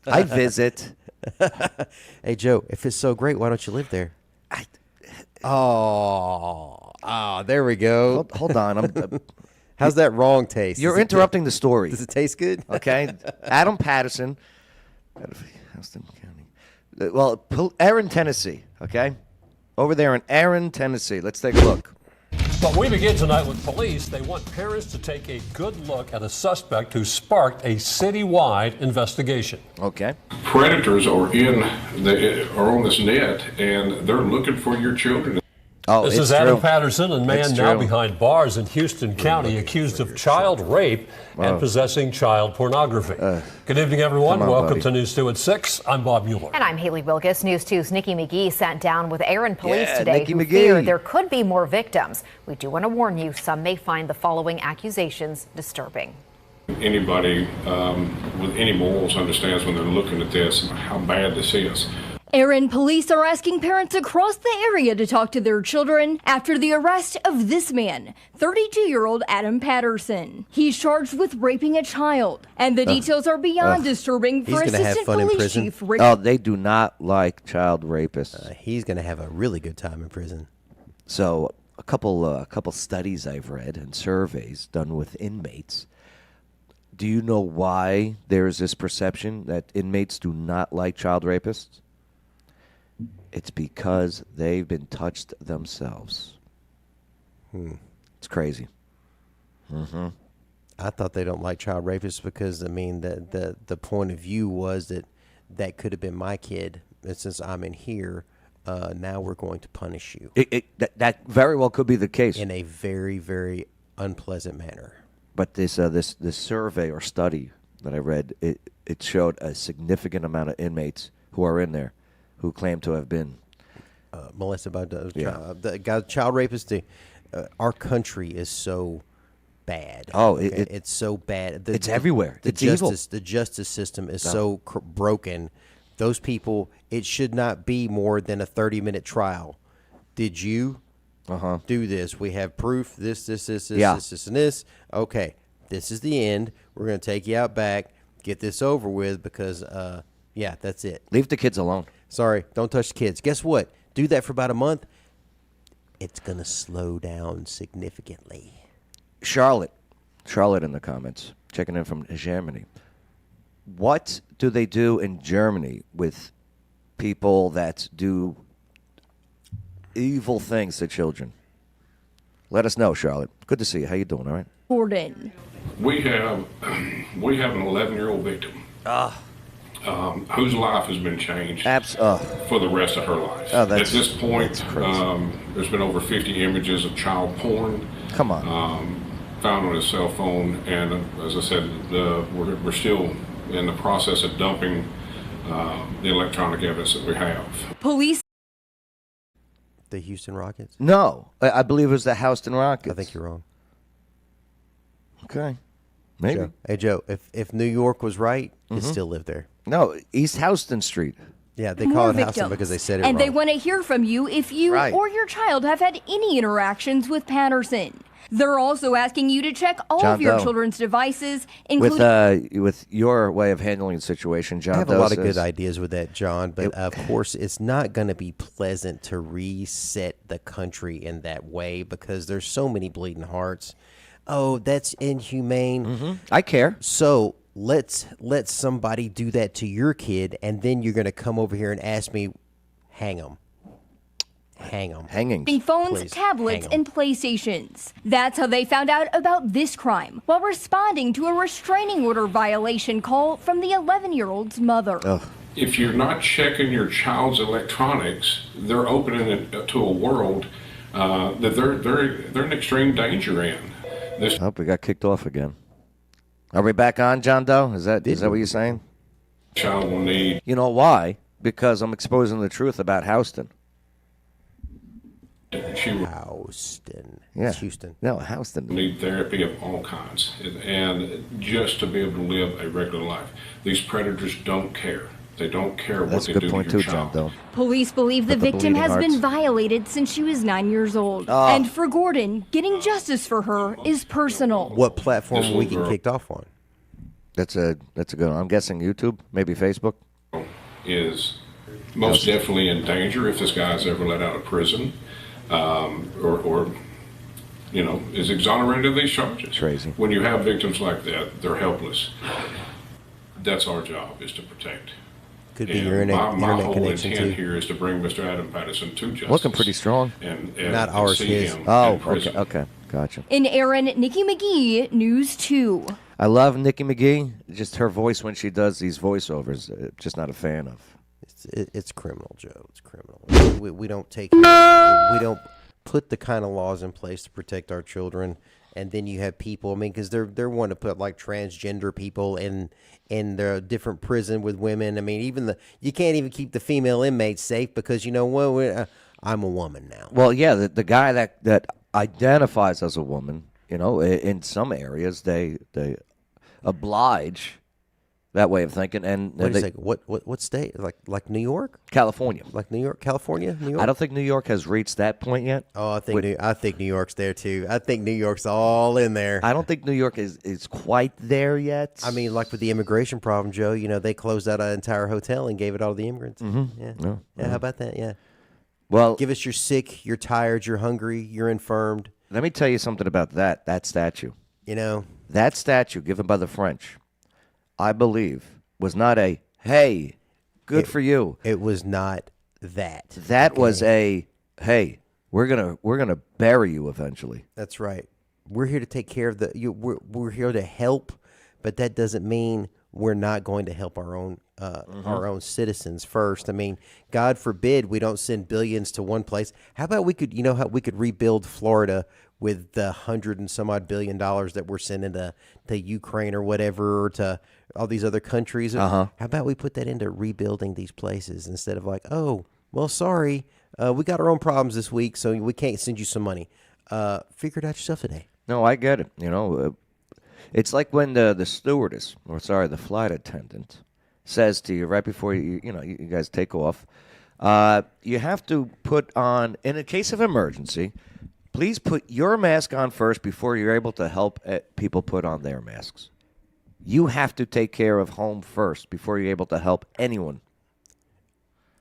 S1: I visit.
S2: Hey, Joe, if it's so great, why don't you live there? There we go.
S1: Hold on.
S2: How's that wrong taste?
S1: You're interrupting the story.
S2: Does it taste good?
S1: Okay. Adam Patterson, out of Houston County. Well, Aaron, Tennessee. Okay. Over there in Aaron, Tennessee. Let's take a look.
S21: But we begin tonight with police. They want parents to take a good look at a suspect who sparked a citywide investigation.
S1: Okay.
S3: Predators are on this net, and they're looking for your children.
S1: Oh,
S21: this is Adam Patterson, a man now behind bars in Houston County, accused of child rape and possessing child pornography. Good evening, everyone. Welcome to News 2 at 6. I'm Bob Mueller.
S22: And I'm Haley Wilkes. News 2's Nikki McGee sat down with Aaron police today who fear there could be more victims. We do want to warn you, some may find the following accusations disturbing.
S3: Anybody with any morals understands when they're looking at this how bad this is.
S4: Aaron police are asking parents across the area to talk to their children after the arrest of this man, 32-year-old Adam Patterson. He's charged with raping a child, and the details are beyond disturbing for Assistant Police Chief Rick.
S1: Oh, they do not like child rapists.
S2: He's going to have a really good time in prison.
S1: So a couple studies I've read and surveys done with inmates. Do you know why there is this perception that inmates do not like child rapists? It's because they've been touched themselves. It's crazy.
S2: I thought they don't like child rapists because, I mean, the point of view was that could have been my kid. And since I'm in here, now we're going to punish you.
S1: That very well could be the case.
S2: In a very, very unpleasant manner.
S1: But this survey or study that I read, it showed a significant amount of inmates who are in there who claim to have been
S2: molested by child rapists. Our country is so bad.
S1: Oh,
S2: it's so bad.
S1: It's everywhere.
S2: The justice system is so broken. Those people, it should not be more than a 30-minute trial. Did you do this? We have proof. This, and this. Okay, this is the end. We're going to take you out back. Get this over with because, that's it.
S1: Leave the kids alone.
S2: Sorry, don't touch the kids. Guess what? Do that for about a month. It's going to slow down significantly.
S1: Charlotte in the comments, checking in from Germany. What do they do in Germany with people that do evil things to children? Let us know, Charlotte. Good to see you. How you doing? All right.
S4: Gordon.
S3: We have an 11-year-old victim. Whose life has been changed for the rest of her life. At this point, there's been over 50 images of child porn.
S1: Come on.
S3: Found on his cell phone, and as I said, we're still in the process of dumping the electronic evidence that we have.
S4: Police.
S2: The Houston Rockets?
S1: No, I believe it was the Houston Rockets.
S2: I think you're wrong.
S1: Okay. Maybe.
S2: Joe. Hey, Joe, if New York was right, you'd still live there.
S1: No, East Houston Street.
S2: Yeah, they call it Houston because they said it wrong.
S4: And they want to hear from you if you or your child have had any interactions with Patterson. They're also asking you to check all of your children's devices, including...
S1: With your way of handling the situation, John
S2: I have a lot of good ideas with that, John, but of course it's not going to be pleasant to reset the country in that way because there's so many bleeding hearts. Oh, that's inhumane.
S1: I care.
S2: So let's let somebody do that to your kid, and then you're going to come over here and ask me, hang them. hang them.
S1: Hangings.
S4: Phones,
S2: Please,
S4: tablets,
S2: hang 'em.
S4: and PlayStations. That's how they found out about this crime while responding to a restraining order violation call from the 11-year-old's mother.
S3: If you're not checking your child's electronics, they're opening it to a world that they're in extreme danger in.
S1: Oh, we got kicked off again. Are we back on, John Doe? Is that what you're saying?
S3: Child will need.
S1: You know why? Because I'm exposing the truth about Houston.
S2: Houston.
S1: Yeah.
S2: It's Houston.
S1: No, Houston.
S3: Need therapy of all kinds, and just to be able to live a regular life. These predators don't care. They don't care what
S1: That's
S3: they
S1: a
S3: do
S1: good point
S3: to your
S1: too,
S3: child.
S1: John Doe.
S4: Police believe the
S1: With the
S4: victim
S1: bleeding
S4: has been
S1: hearts.
S4: violated since she was 9 years old.
S1: Oh.
S4: And for Gordon, getting justice for her is personal.
S2: What platform are we getting kicked off on?
S1: That's a good one. I'm guessing YouTube, maybe Facebook.
S3: Is most definitely in danger if this guy's ever let out of prison, or is exonerated of these charges.
S1: Crazy.
S3: When you have victims like that, they're helpless. That's our job, is to protect.
S2: Could be
S3: And
S2: your
S3: my
S2: internet
S3: whole
S2: connection
S3: intent
S2: too.
S3: here is to bring Mr. Adam Patterson to justice.
S1: Looking pretty strong.
S3: And
S2: Not ours,
S3: see
S2: his.
S3: him
S1: Oh,
S3: in prison.
S1: okay, gotcha.
S4: In Aaron, Nikki McGee, News 2.
S1: I love Nikki McGee. Just her voice when she does these voiceovers, just not a fan of.
S2: It's criminal, Joe. It's criminal. We don't put the kind of laws in place to protect our children, and then you have people. I mean, because they're wanting to put like transgender people in their different prison with women. I mean, you can't even keep the female inmates safe because I'm a woman now.
S1: Well, yeah, the guy that identifies as a woman, in some areas they oblige that way of thinking. And
S2: Wait a second. What state? Like New York?
S1: California.
S2: Like New York? California? New York?
S1: I don't think New York has reached that point yet.
S2: Oh, I think New York's there too. I think New York's all in there.
S1: I don't think New York is quite there yet.
S2: I mean, like with the immigration problem, Joe, they closed out an entire hotel and gave it all to the immigrants.
S1: Mm-hmm.
S2: Yeah. How about that? Yeah.
S1: Well,
S2: give us you're sick, you're tired, you're hungry, you're infirmed.
S1: Let me tell you something about that statue. That statue given by the French, I believe, was not a, hey, good for you.
S2: It was not that.
S1: That was a, hey, we're gonna bury you eventually.
S2: That's right. We're here to take care of we're here to help, but that doesn't mean we're not going to help our own citizens first. I mean, God forbid we don't send billions to one place. How about we could rebuild Florida with the $100 and some odd billion that we're sending to Ukraine or whatever, or to all these other countries. How about we put that into rebuilding these places instead of like, oh, well, sorry, we got our own problems this week, so we can't send you some money. Figure it out yourself today.
S1: No, I get it. It's like when the stewardess, the flight attendant, says to you right before you guys take off, you have to put on, in a case of emergency, please put your mask on first before you're able to help people put on their masks. You have to take care of home first before you're able to help anyone.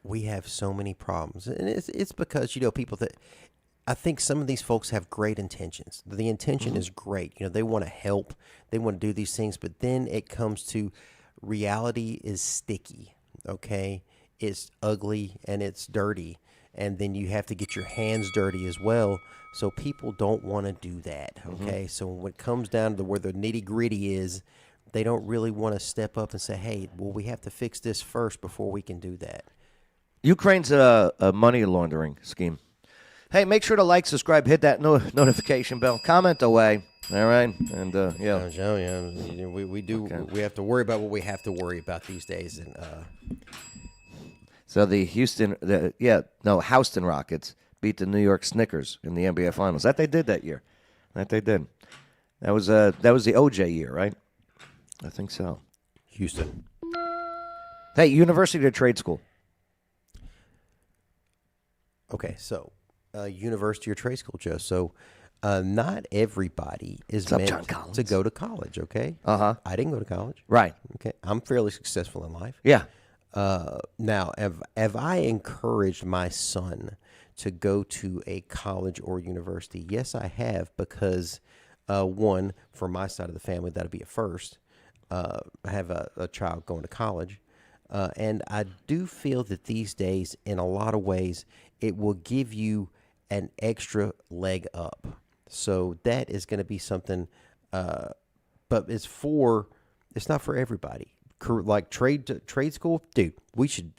S2: We have so many problems, and it's because people that I think some of these folks have great intentions. The intention is great. They want to help, they want to do these things, but then it comes to reality is sticky. Okay, it's ugly and it's dirty, and then you have to get your hands dirty as well. So people don't want to do that. Okay, so when it comes down to where the nitty gritty is, they don't really want to step up and say, hey, well, we have to fix this first before we can do that.
S1: Ukraine's a money laundering scheme. Hey, make sure to like, subscribe, hit that notification bell, comment away. All right, and yeah,
S2: Joe, we do. Okay. We have to worry about what we have to worry about these days, and
S1: so the Houston Rockets beat the New York Snickers in the NBA Finals. That they did that year. That was the OJ year, right? I think so.
S2: Houston.
S1: Hey, University or trade school?
S2: Okay, so university or trade school, Joe. So not everybody is meant to go to college, okay?
S1: Uh-huh.
S2: I didn't go to college.
S1: Right.
S2: Okay. I'm fairly successful in life.
S1: Yeah.
S2: Now, have I encouraged my son to go to a college or university? Yes, I have, because one, for my side of the family, that'd be a first. I have a child going to college. And I do feel that these days, in a lot of ways, it will give you an extra leg up. So that is going to be something, but it's not for everybody. Like trade school, dude. We should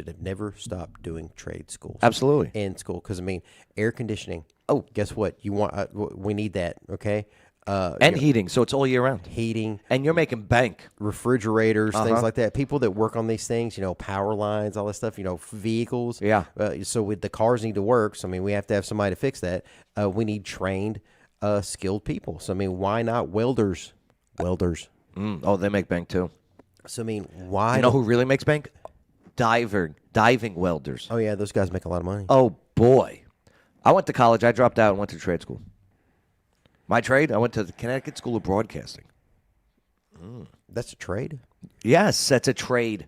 S2: have never stopped doing trade schools.
S1: Absolutely.
S2: In school, because I mean, air conditioning. Oh, guess what? You want? We need that. Okay.
S1: And heating, so it's all year round.
S2: Heating,
S1: and you're making bank.
S2: Refrigerators, things like that. People that work on these things, power lines, all that stuff. Vehicles.
S1: Yeah.
S2: So with the cars need to work. So I mean, we have to have somebody to fix that. We need trained, skilled people. So I mean, why not welders? Welders.
S1: Oh, they make bank too.
S2: So I mean, why?
S1: You know who really makes bank? Diving welders.
S2: Oh yeah, those guys make a lot of money.
S1: Oh boy, I went to college. I dropped out and went to trade school. My trade, I went to the Connecticut School of Broadcasting.
S2: That's a trade?
S1: Yes, that's a trade.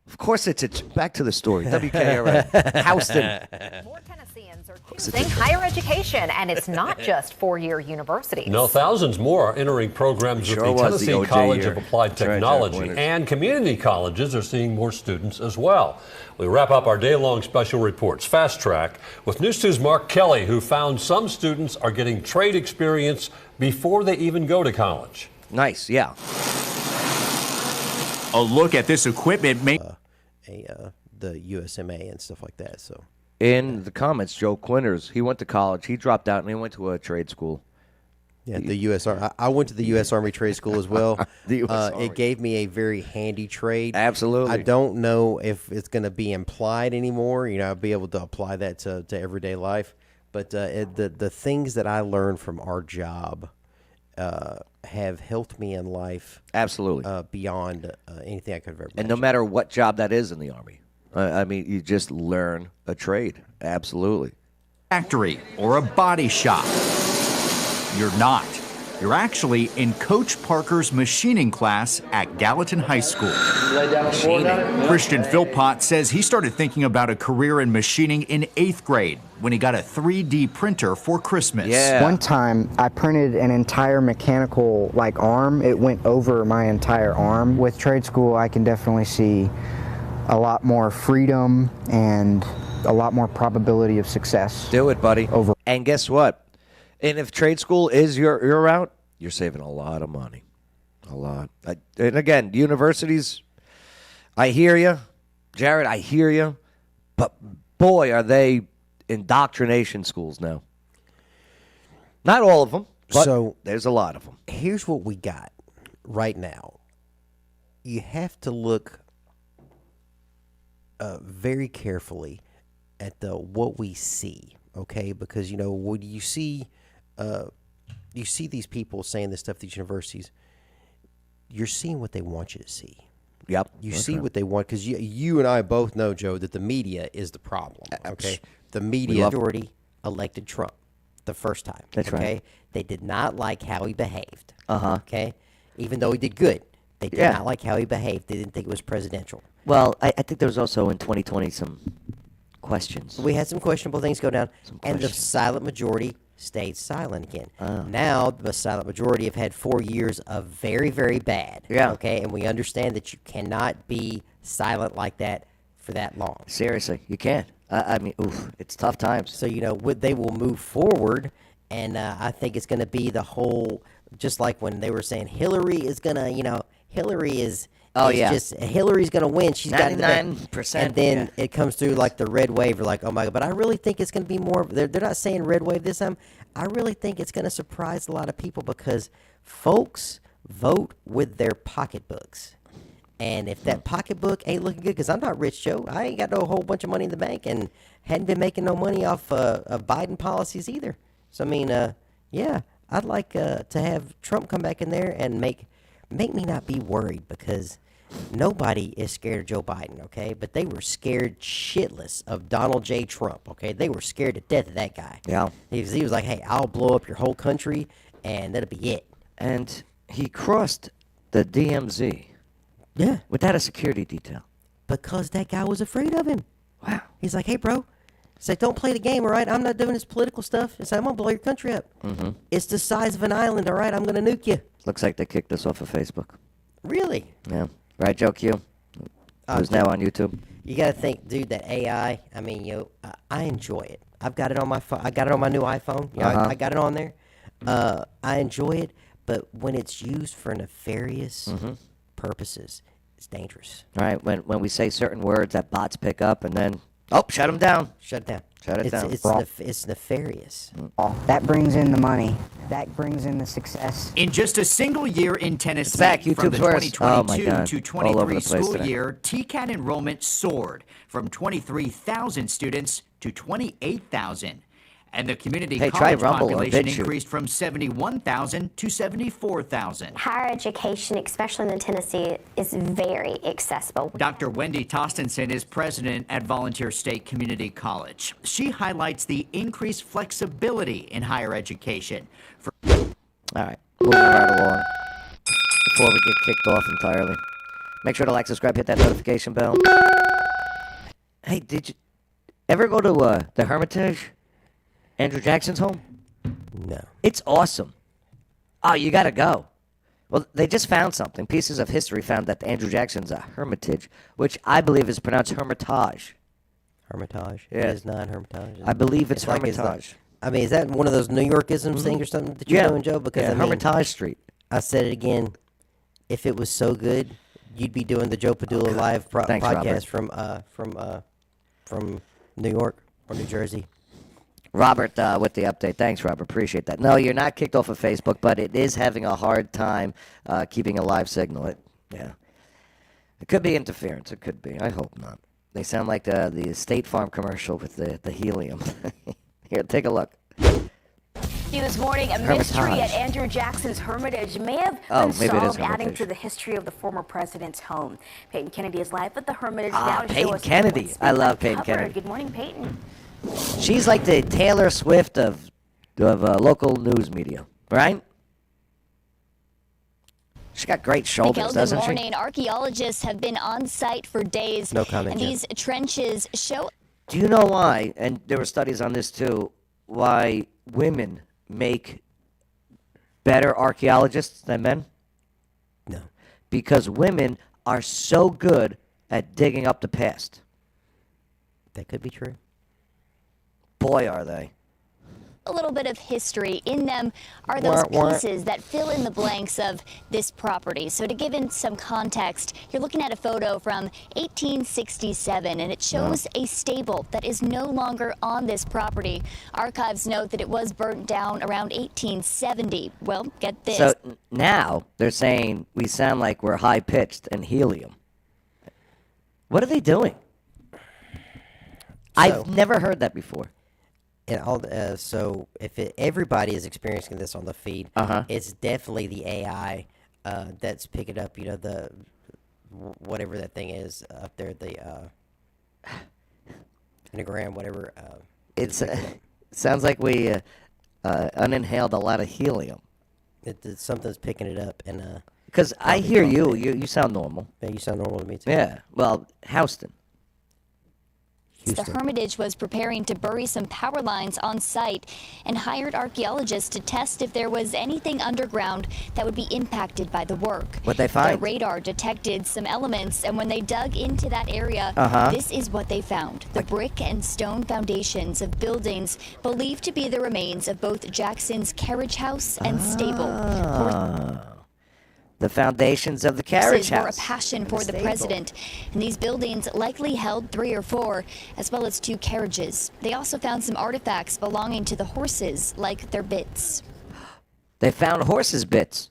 S1: Of course it's back to the story. WKRN. Houston.
S22: More Tennesseans are choosing higher education, and it's not just four-year universities.
S21: No, thousands more are entering programs at the Tennessee College of Applied Technology, and community colleges are seeing more students as well. We wrap up our day-long special reports, Fast Track, with News 2's Mark Kelly, who found some students are getting trade experience before they even go to college.
S1: Nice, yeah.
S10: A look at this equipment
S2: the USMA and stuff like that. So
S1: in the comments, Joe Quinters, he went to college, he dropped out, and he went to a trade school.
S2: Yeah, the U.S. Army. I went to the U.S. Army Trade School as well.
S1: The US Army.
S2: It gave me a very handy trade.
S1: Absolutely.
S2: I don't know if it's going to be implied anymore. I'll be able to apply that to everyday life. But the things that I learned from our job have helped me in life.
S1: Absolutely.
S2: Beyond anything I could have ever imagined.
S1: And no matter what job that is in the Army, I mean, you just learn a trade. Absolutely.
S10: Factory or a body shop. You're not. You're actually in Coach Parker's machining class at Gallatin High School. Christian Philpott says he started thinking about a career in machining in 8th grade when he got a 3D printer for Christmas.
S5: Yeah. One time I printed an entire mechanical arm. It went over my entire arm. With trade school, I can definitely see a lot more freedom and a lot more probability of success.
S1: Do it, buddy. And guess what? And if trade school is your route, you're saving a lot of money. A lot. And again, universities, I hear you. Jared, I hear you. But boy, are they indoctrination schools now. Not all of them, but there's a lot of them.
S2: Here's what we got right now. You have to look very carefully at what we see, okay? Because, when you see these people saying this stuff at these universities, you're seeing what they want you to see.
S1: Yep.
S2: You see what they want, because you and I both know, Joe, that the media is the problem, okay? The media majority elected Trump the first time.
S1: That's right.
S2: They did not like how he behaved. Okay? Even though he did good, they did not like how he behaved. They didn't think it was presidential.
S6: Well, I think there was also in 2020 some questions.
S2: We had some questionable things go down, and the silent majority stayed silent again. Now, the silent majority have had 4 years of very, very bad.
S1: Yeah.
S2: Okay, and we understand that you cannot be silent like that for that long.
S6: Seriously, you can't. I mean, it's tough times.
S2: So, they will move forward, and I think it's going to be the whole, just like when they were saying Hillary is going to, Hillary is... Hillary's going to win. She's got
S6: 99%.
S2: And then it comes through like the red wave. You're like, oh my God. But I really think it's going to be more. They're not saying red wave this time. I really think it's going to surprise a lot of people because folks vote with their pocketbooks. And if that pocketbook ain't looking good, because I'm not rich, Joe. I ain't got no whole bunch of money in the bank and hadn't been making no money off of Biden policies either. So, I mean, I'd like to have Trump come back in there and make me not be worried because nobody is scared of Joe Biden, okay? But they were scared shitless of Donald J. Trump, okay? They were scared to death of that guy.
S1: Yeah.
S2: He was like, hey, I'll blow up your whole country, and that'll be it.
S6: And he crossed the DMZ.
S2: Yeah.
S6: Without a security detail.
S2: Because that guy was afraid of him.
S6: Wow.
S2: He's like, hey, bro. He's like, don't play the game, all right? I'm not doing this political stuff. He's like, I'm going to blow your country up.
S6: Mm-hmm.
S2: It's the size of an island, all right? I'm going to nuke you.
S6: Looks like they kicked us off of Facebook.
S2: Really?
S6: Yeah. Right, Joe Q? who's now on YouTube.
S2: You got to think, dude, that AI, I mean, I enjoy it. I've got it on my phone. I got it on my new iPhone. I got it on there. I enjoy it, but when it's used for nefarious purposes, it's dangerous.
S6: All right, when we say certain words that bots pick up and then, shut them down.
S2: Shut it down.
S6: Shut it down.
S2: It's nefarious.
S5: That brings in the money. That brings in the success.
S10: In just a single year in Tennessee,
S6: back.
S10: from the
S6: YouTube's worse.
S10: 2022 to 23
S6: school
S10: school year, TCAT enrollment soared from 23,000 students to 28,000. And the community college population increased from 71,000 to 74,000.
S7: Higher education, especially in Tennessee, is very accessible.
S10: Dr. Wendy Tostenson is president at Volunteer State Community College. She highlights the increased flexibility in higher education.
S6: All right, moving right along before we get kicked off entirely. Make sure to like, subscribe, hit that notification bell. Hey, did you ever go to the Hermitage? Andrew Jackson's home?
S2: No.
S6: It's awesome. Oh, you got to go. Well, they just found something. Pieces of history found that Andrew Jackson's a hermitage, which I believe is pronounced Hermitage.
S2: Hermitage?
S6: Yeah.
S2: It is not Hermitage.
S6: I believe it's Hermitage.
S2: Is that one of those New Yorkisms thing or something that you're doing, Joe? Because
S6: Hermitage Street.
S2: I said it again. If it was so good, you'd be doing the Joe Padula live podcast from New York or New Jersey.
S6: Robert with the update. Thanks, Robert. Appreciate that. No, you're not kicked off of Facebook, but it is having a hard time keeping a live signal. It could be interference. It could be. I hope not. They sound like the State Farm commercial with the helium. Here, take a look.
S8: This morning, a mystery at Andrew Jackson's Hermitage may have been solved, adding to the history of the former president's home. Peyton Kennedy is live at the Hermitage now to show us
S6: Kennedy. I love Peyton Kennedy.
S8: Good morning, Peyton.
S6: She's like the Taylor Swift of local news media, right? She got great shoulders, doesn't she?
S9: Good morning. Archaeologists have been on site for days.
S2: No comment.
S9: And these trenches show.
S6: Do you know why? And there were studies on this too. Why women make better archaeologists than men?
S2: No.
S6: Because women are so good at digging up the past.
S2: That could be true.
S6: Boy, are they.
S9: A little bit of history. In them are those pieces that fill in the blanks of this property. So to give in some context, you're looking at a photo from 1867, and it shows a stable that is no longer on this property. Archives note that it was burnt down around 1870. Well, get this.
S6: So now they're saying we sound like we're high-pitched and helium. What are they doing? I've never heard that before.
S2: And so if everybody is experiencing this on the feed, it's definitely the AI that's picking up, the whatever that thing is up there, the anagram, whatever.
S6: It sounds like we uninhaled a lot of helium.
S2: Something's picking it up, and
S6: because I hear you sound normal.
S2: Yeah, you sound normal to me too.
S6: Yeah, well, Houston.
S9: The Hermitage was preparing to bury some power lines on site and hired archaeologists to test if there was anything underground that would be impacted by the work.
S6: What'd they find?
S9: The radar detected some elements, and when they dug into that area, this is what they found. The brick and stone foundations of buildings believed to be the remains of both Jackson's carriage house and stable.
S6: The foundations of the carriage house.
S9: For a passion for the president, and these buildings likely held 3 or 4, as well as 2 carriages. They also found some artifacts belonging to the horses, like their bits.
S6: They found horses' bits.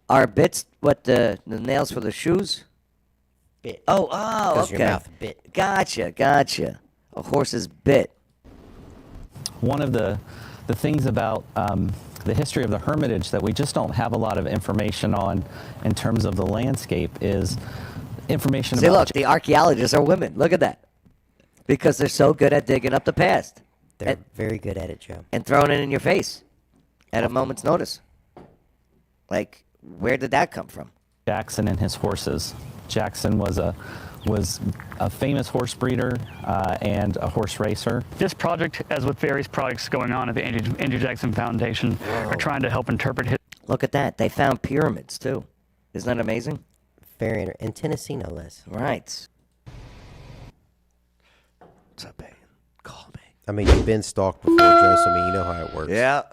S6: Are bits what the nails for the shoes?
S2: Bit.
S6: Oh, okay.
S2: Your mouth bit.
S6: Gotcha. A horse's bit.
S11: One of the things about the history of the Hermitage that we just don't have a lot of information on in terms of the landscape is information about...
S6: See, look, the archaeologists are women. Look at that. Because they're so good at digging up the past.
S2: They're very good at it, Joe.
S6: And throwing it in your face at a moment's notice. Like, where did that come from?
S11: Jackson and his horses. Jackson was a famous horse breeder and a horse racer.
S12: This project, as with various projects going on at the Andrew Jackson Foundation, are trying to help interpret his...
S6: Look at that. They found pyramids, too. Isn't that amazing?
S2: Very in Tennessee, no less.
S1: Right. What's up, man? Call me.
S2: I mean, you've been stalked before, Joe, so I mean, you know how it works.
S1: Yeah.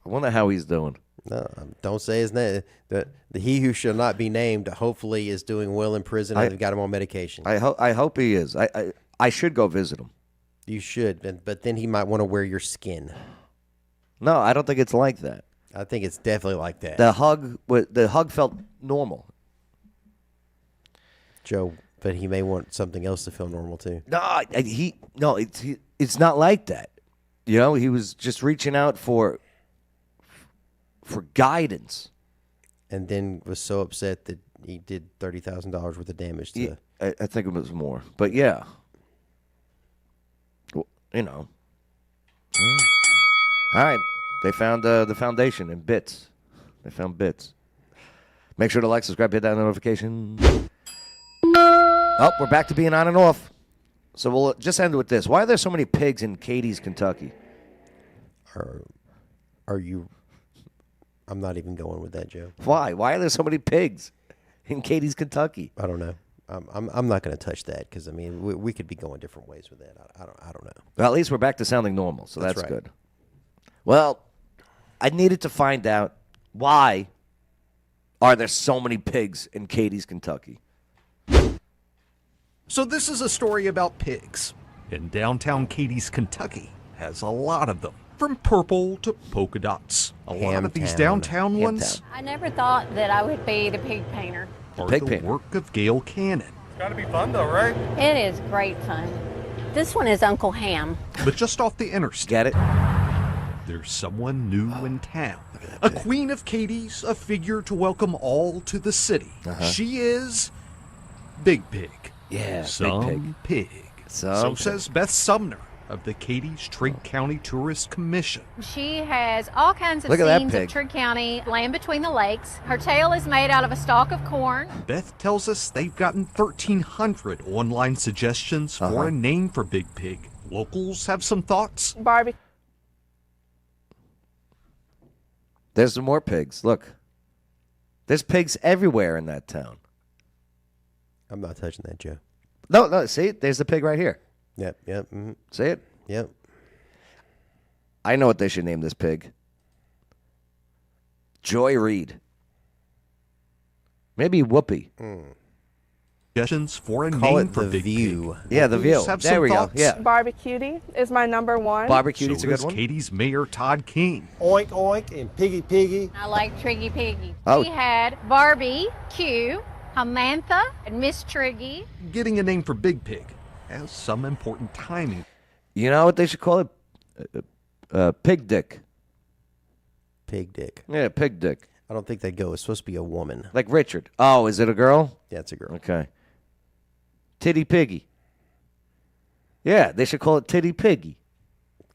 S1: I wonder how he's doing.
S2: No, don't say his name. The he who shall not be named, hopefully, is doing well in prison and they've got him on medication.
S1: I hope he is. I should go visit him.
S2: You should, but then he might want to wear your skin.
S1: No, I don't think it's like that.
S2: I think it's definitely like that.
S1: The hug felt normal.
S2: Joe, but he may want something else to feel normal too.
S1: No, it's not like that. You know, he was just reaching out for guidance,
S2: and then was so upset that he did $30,000 worth of damage to.
S1: Yeah, I think it was more, but yeah, well, you know. All right, they found the foundation in bits. They found bits. Make sure to like, subscribe, hit that notification. Oh, we're back to being on and off. So we'll just end with this. Why are there so many pigs in Katie's, Kentucky?
S2: Are you... I'm not even going with that, Joe.
S1: Why? Why are there so many pigs in Katie's, Kentucky?
S2: I don't know. I'm not going to touch that because, I mean, we could be going different ways with that. I don't know.
S1: Well, at least we're back to sounding normal, so that's
S2: right.
S1: good. Well, I needed to find out why are there so many pigs in Katie's, Kentucky.
S14: So this is a story about pigs. And downtown Katie's, Kentucky has a lot of them. From purple to polka dots. A lot of these downtown ones
S15: I never thought that I would be the pig painter.
S14: are the work of Gail Cannon.
S20: It's got to be fun though, right?
S15: It is great fun. This one is Uncle Ham.
S14: But just off the interstate.
S1: Get it?
S14: There's someone new in town. A queen of Katie's, a figure to welcome all to the city. She is Big Pig.
S1: Yeah,
S14: Some pig. So says Beth Sumner of the Katie's Trigg County Tourist Commission.
S15: She has all kinds of
S14: Look at that
S15: scenes
S14: pig.
S15: of Trigg County, land between the lakes. Her tail is made out of a stalk of corn.
S14: Beth tells us they've gotten 1,300 online suggestions for a name for Big Pig. Locals have some thoughts.
S13: Barbie.
S1: There's some more pigs. Look. There's pigs everywhere in that town.
S2: I'm not touching that, Joe.
S1: No, see? There's the pig right here.
S2: Yep. Mm-hmm.
S1: See it?
S2: Yep.
S1: I know what they should name this pig. Joy Reid. Maybe Whoopi.
S14: Suggestions for a
S2: Call
S14: name
S2: it
S14: for
S2: the
S14: Big
S2: View.
S14: Pig.
S1: Yeah, the View.
S14: Locals have
S1: There
S14: some
S1: we go.
S14: thoughts.
S1: Yeah.
S13: Barbie is my number one.
S1: Barbecue
S14: So
S1: a good
S14: is
S1: one.
S14: Katie's Mayor Todd King.
S16: Oink Oink and Piggy Piggy.
S15: I like Triggy Piggy.
S14: Oh.
S15: She had Barbie, Q, Samantha, and Miss Triggy.
S14: Getting a name for Big Pig has some important timing.
S1: You know what they should call it? Pig Dick.
S2: Pig Dick.
S1: Yeah, Pig Dick.
S2: I don't think they go. It's supposed to be a woman.
S1: Like Richard. Oh, is it a girl?
S2: Yeah, it's a girl.
S1: Okay. Titty Piggy. Yeah, they should call it Titty Piggy.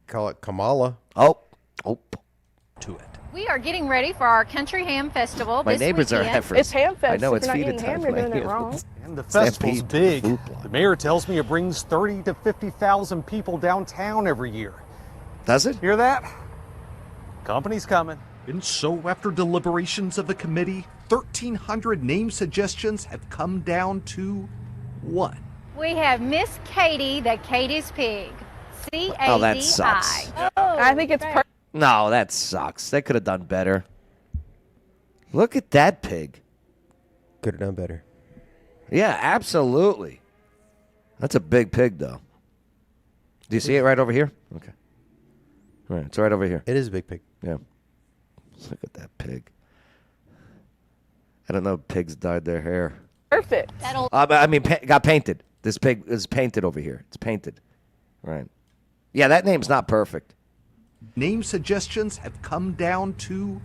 S2: Call it Kamala.
S1: Oh.
S14: To it.
S15: We are getting ready for our Country Ham Festival
S1: My
S15: this
S1: neighbors are
S15: weekend.
S1: heifers.
S13: It's Ham Fest.
S1: I know
S13: If
S1: it's
S13: you're not
S1: feeding
S13: eating
S1: time.
S13: ham, you're doing it wrong.
S16: And the festival's
S1: Stampede.
S16: big. The mayor tells me it brings 30 to 50,000 people downtown every year.
S1: Does it?
S16: Hear that? Company's coming.
S14: And so, after deliberations of the committee, 1,300 name suggestions have come down to one.
S15: We have Miss Katie, the Katie's Pig. C-A-D-I.
S1: Oh, that sucks.
S13: I think it's perfect.
S1: No, that sucks. They could have done better. Look at that pig.
S2: Could have done better.
S1: Yeah, absolutely. That's a big pig, though. Do you see it right over here? Okay. All right, it's right over here.
S2: It is a big pig.
S1: Yeah. Look at that pig. I don't know if pigs dyed their hair.
S13: Perfect.
S1: I mean, got painted. This pig is painted over here. It's painted. Right. Yeah, that name's not perfect.
S14: Name suggestions have come down to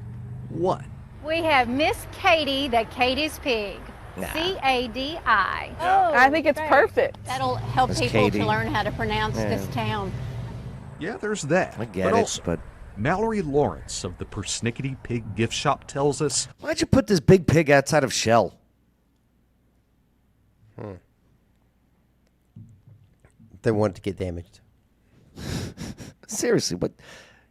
S14: one.
S15: We have Miss Katie, the Katie's Pig.
S1: Nah.
S15: C-A-D-I.
S13: I think it's perfect.
S15: That'll help
S1: Miss
S15: people
S1: Katie.
S15: to learn how to pronounce this town.
S14: Yeah, there's that.
S1: I get
S14: but
S1: it,
S14: also,
S1: but
S14: Mallory Lawrence of the Persnickety Pig Gift Shop tells us,
S1: why'd you put this big pig outside of shell?
S2: They wanted to get damaged.
S1: Seriously, but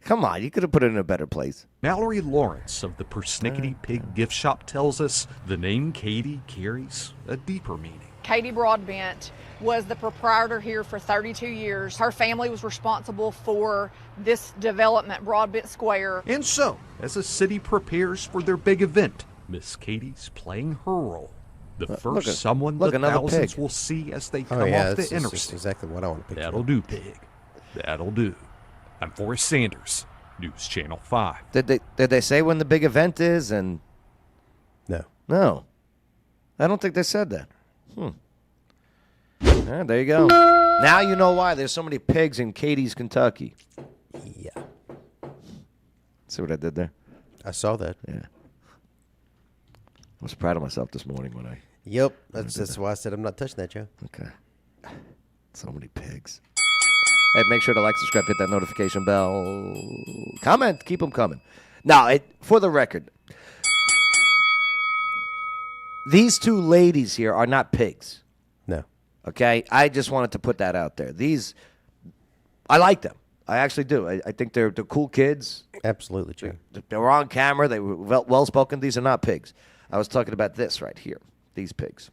S1: Come on, you could have put it in a better place.
S14: Mallory Lawrence of the Persnickety Pig Gift Shop tells us the name Katie carries a deeper meaning.
S17: Katie Broadbent was the proprietor here for 32 years. Her family was responsible for this development, Broadbent Square.
S14: And so, as the city prepares for their big event, Miss Katie's playing her role. The first someone the thousands
S1: pig.
S14: will see as they come off the interstate. That's
S2: exactly what I want to picture.
S14: That'll do, pig. That'll do. I'm Forrest Sanders, News Channel 5.
S1: Did they say when the big event is? And no, I don't think they said that. There you go. Now you know why there's so many pigs in Katie's, Kentucky.
S2: Yeah.
S1: See what I did there?
S2: I saw that.
S1: Yeah. I was proud of myself this morning when I.
S2: Yep. That's why I said I'm not touching that, Joe.
S1: Okay. So many pigs. Hey, make sure to like, subscribe, hit that notification bell. Comment. Keep them coming. Now, for the record, these two ladies here are not pigs.
S2: No.
S1: Okay? I just wanted to put that out there. I like them. I actually do. I think they're cool kids.
S2: Absolutely true.
S1: They were on camera. They were well-spoken. These are not pigs. I was talking about this right here. These pigs.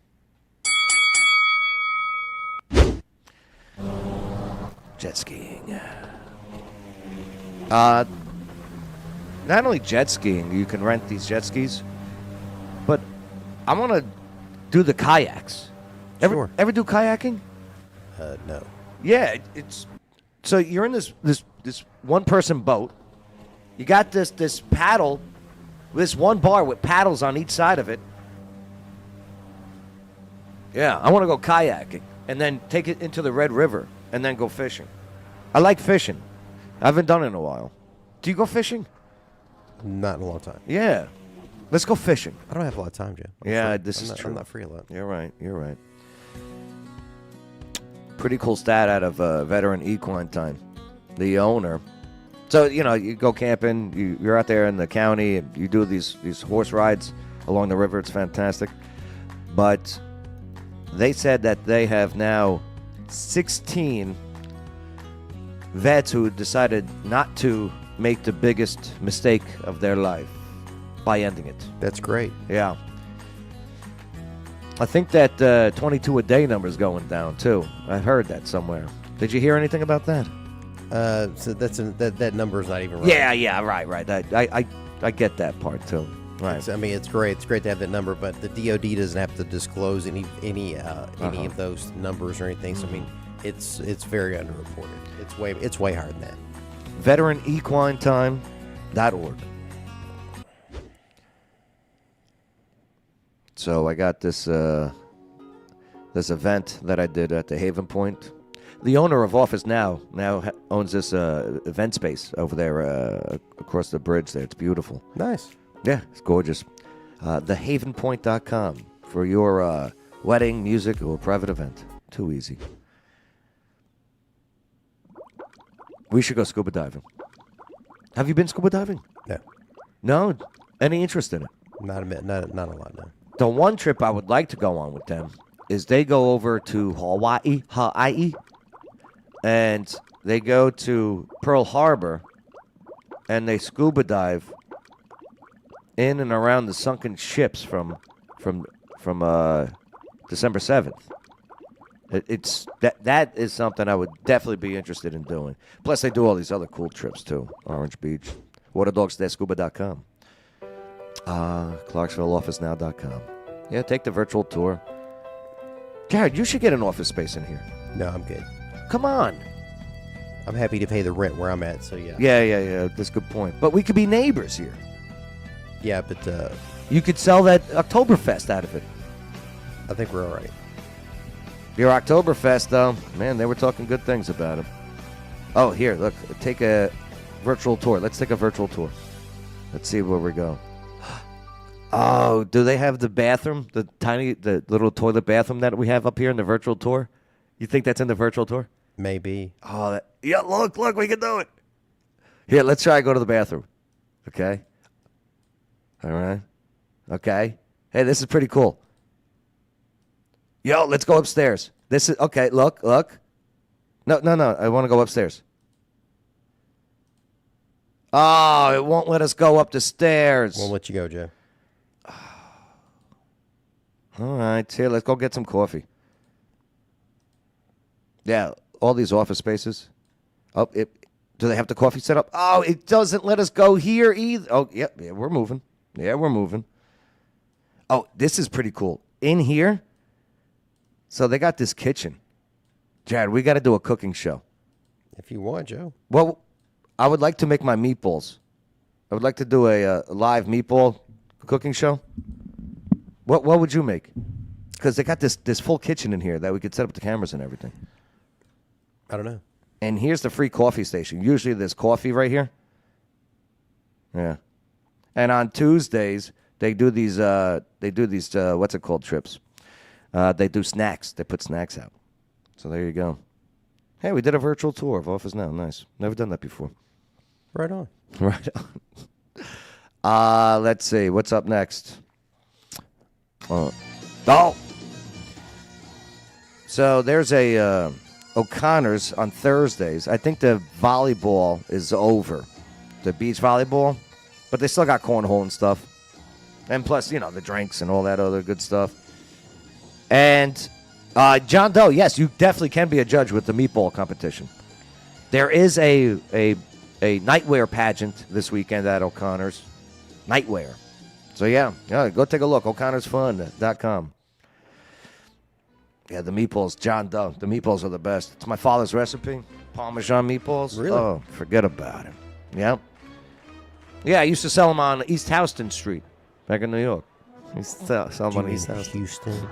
S1: Jet skiing. Not only jet skiing, you can rent these jet skis, but I want to do the kayaks. Ever do kayaking?
S2: No.
S1: Yeah, so you're in this one-person boat. You got this paddle, this one bar with paddles on each side of it. Yeah, I want to go kayaking and then take it into the Red River and then go fishing. I like fishing. I haven't done it in a while. Do you go fishing?
S2: Not in a long time.
S1: Yeah. Let's go fishing.
S2: I don't have a lot of time, Joe.
S1: This is true.
S2: I'm not free a lot.
S1: You're right. Pretty cool stat out of Veteran Equine Time. The owner. So, you go camping. You're out there in the county. And you do these horse rides along the river. It's fantastic. But they said that they have now 16 vets who decided not to make the biggest mistake of their life by ending it.
S2: That's great.
S1: Yeah. I think that 22 a day number is going down too. I heard that somewhere. Did you hear anything about that?
S2: So that number is not even right.
S1: Yeah, right. I get that part too. Right.
S2: It's great. It's great to have that number, but the DoD doesn't have to disclose any of those numbers or anything. So it's very underreported. It's way higher than that.
S1: VeteranEquineTime.org. So I got this event that I did at the Haven Point. The owner of Office Now owns this event space over there across the bridge there. It's beautiful.
S2: Nice.
S1: Yeah, it's gorgeous. TheHavenPoint.com for your wedding, music, or private event. Too easy. We should go scuba diving. Have you been scuba diving?
S2: No.
S1: No? Any interest in it?
S2: Not a lot, no.
S1: The one trip I would like to go on with them is they go over to Hawaii, and they go to Pearl Harbor, and they scuba dive in and around the sunken ships from December 7th. It's that is something I would definitely be interested in doing. Plus, they do all these other cool trips too. Orange Beach, WaterDogsDeScuba.com, ClarksvilleOfficeNow.com. Yeah, take the virtual tour. Jared, you should get an office space in here.
S2: No, I'm good.
S1: Come on.
S2: I'm happy to pay the rent where I'm at. So yeah.
S1: Yeah. That's a good point. But we could be neighbors here.
S2: Yeah, but
S1: you could sell that Oktoberfest out of it.
S2: I think we're all right.
S1: Your Oktoberfest, though, man, they were talking good things about it. Oh, here, look, take a virtual tour. Let's take a virtual tour. Let's see where we go. Oh, do they have the bathroom, the little toilet bathroom that we have up here in the virtual tour? You think that's in the virtual tour?
S2: Maybe.
S1: Oh, yeah, look, we can do it. Here, let's try to go to the bathroom. Okay? All right. Okay. Hey, this is pretty cool. Yo, let's go upstairs. This is okay. Look. No. I want to go upstairs. Oh, it won't let us go up the stairs.
S2: Won't let you go, Joe.
S1: All right, here, let's go get some coffee. Yeah, all these office spaces. Oh, do they have the coffee set up? Oh, it doesn't let us go here either. Oh, yeah, we're moving. Yeah, we're moving. Oh, this is pretty cool. In here, so they got this kitchen. Jared, we got to do a cooking show.
S2: If you want, Joe.
S1: Well, I would like to make my meatballs. I would like to do a live meatball cooking show. What would you make? Because they got this full kitchen in here that we could set up the cameras and everything.
S2: I don't know.
S1: And here's the free coffee station. Usually there's coffee right here. Yeah. And on Tuesdays they do these what's it called, trips? They do snacks. They put snacks out. So there you go. Hey, we did a virtual tour of Office Now. Nice. Never done that before.
S2: Right on.
S1: Right on. Let's see. What's up next? Oh. So there's a O'Connor's on Thursdays. I think the volleyball is over. The beach volleyball. But they still got cornhole and stuff. And plus, the drinks and all that other good stuff. And John Doe, yes, you definitely can be a judge with the meatball competition. There is a nightwear pageant this weekend at O'Connor's. Nightwear. So, yeah, go take a look. O'ConnorsFun.com. Yeah, the meatballs, John Doe. The meatballs are the best. It's my father's recipe. Parmesan meatballs.
S2: Really?
S1: Oh, forget about it. Yeah. Yeah, I used to sell them on East Houston Street back in New York. I used to sell them on East Houston.
S2: Houston.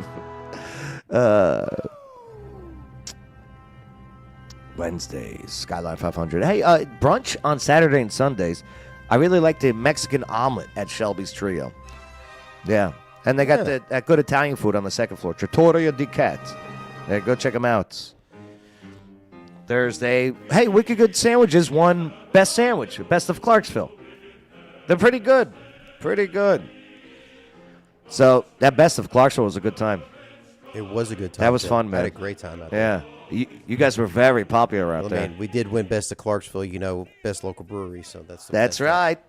S1: Wednesdays, Skyline 500. Hey, brunch on Saturday and Sundays. I really like the Mexican omelet at Shelby's Trio. Yeah. And they got that good Italian food on the second floor. Trattoria di Cat. Yeah, go check them out. Thursday. Hey, Wicked Good Sandwiches won Best Sandwich, Best of Clarksville. They're pretty good. Pretty good. So that Best of Clarksville was a good time.
S2: It was a good time.
S1: That was fun, man.
S2: I had a great time out there.
S1: Yeah. You guys were very popular out there.
S2: Man, we did win Best of Clarksville, best local brewery. So
S1: that's right.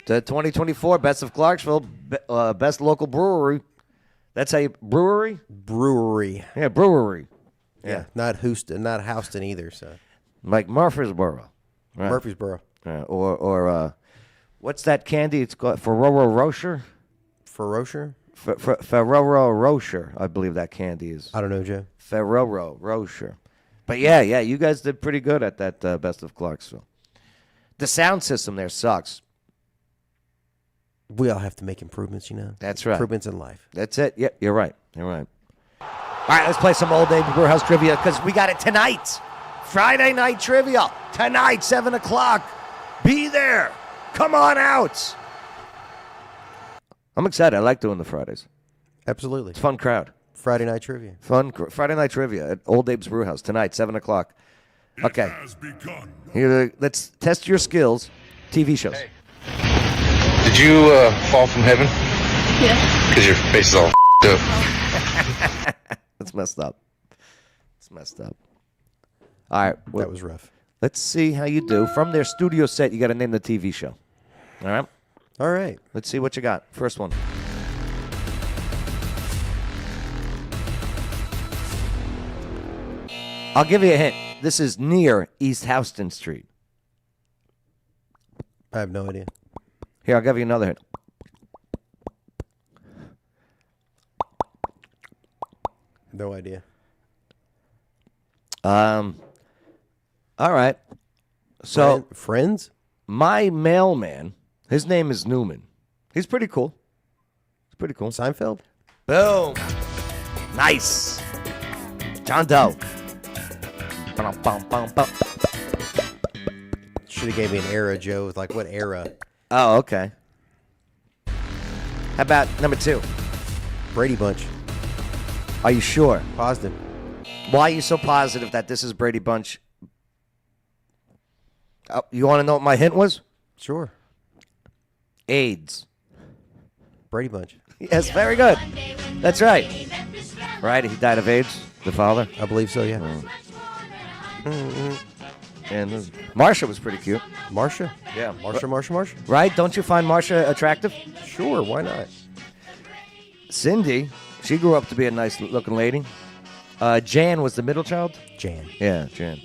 S1: The 2024 Best of Clarksville, best local brewery. That's how you brewery. Yeah, brewery.
S2: Yeah, not Houston, not Houston either. So
S1: like Murfreesboro. Right.
S2: Murfreesboro.
S1: Or what's that candy? It's called Ferrero Rocher.
S2: Ferrero
S1: Rocher, I believe that candy is.
S2: I don't know, Joe.
S1: Ferrero Rocher. But yeah, you guys did pretty good at that Best of Clarksville. The sound system there sucks.
S2: We all have to make improvements,
S1: That's right.
S2: Improvements in life.
S1: That's it. Yep, you're right. All right, let's play some Old Navy Brewhouse trivia because we got it tonight. Friday night trivia. Tonight, 7 o'clock. Be there. Come on out. I'm excited. I like doing the Fridays.
S2: Absolutely.
S1: It's a fun crowd.
S2: Friday night trivia.
S1: Friday night trivia at Old Abe's Brewhouse tonight, 7 o'clock. Okay. Here, let's test your skills. TV shows.
S18: Hey. Did you fall from heaven?
S15: Yeah.
S18: Because your face is all up.
S1: That's messed up. It's messed up. All right.
S2: That was rough.
S1: Let's see how you do. From their studio set, you got to name the TV show. All right?
S2: All right.
S1: Let's see what you got. First one. I'll give you a hint. This is near East Houston Street.
S2: I have no idea.
S1: Here, I'll give you another hint.
S2: No idea.
S1: All right. So
S2: Friends?
S1: My mailman, his name is Newman. He's pretty cool.
S2: Seinfeld?
S1: Boom. Nice. John Doe.
S2: Should have gave me an era, Joe. Like what era?
S1: Oh, okay. How about number 2?
S2: Brady Bunch.
S1: Are you sure?
S2: Positive.
S1: Why are you so positive that this is Brady Bunch? Oh, you want to know what my hint was?
S2: Sure.
S1: AIDS.
S2: Brady Bunch.
S1: Yes, very good. That's right. Right, he died of AIDS, the father?
S2: I believe so, yeah.
S1: And Marsha was pretty cute.
S2: Marsha?
S1: Yeah.
S2: Marsha.
S1: Right? Don't you find Marsha attractive?
S2: Sure, why not?
S1: Cindy, she grew up to be a nice-looking lady. Jan was the middle child?
S2: Jan.
S1: Yeah, Jan.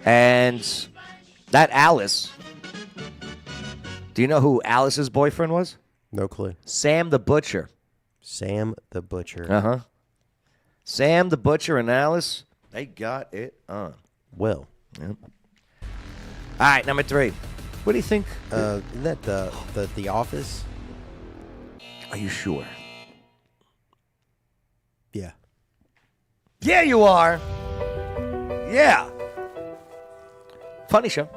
S1: And that Alice, do you know who Alice's boyfriend was?
S2: No clue.
S1: Sam the Butcher.
S2: Sam the Butcher.
S1: Uh-huh. Sam the Butcher and Alice, they got it on.
S2: Well.
S1: Yep. All right, number 3. What do you think?
S2: Isn't that the Office?
S1: Are you sure?
S2: Yeah.
S1: Yeah, you are. Yeah. Funny show.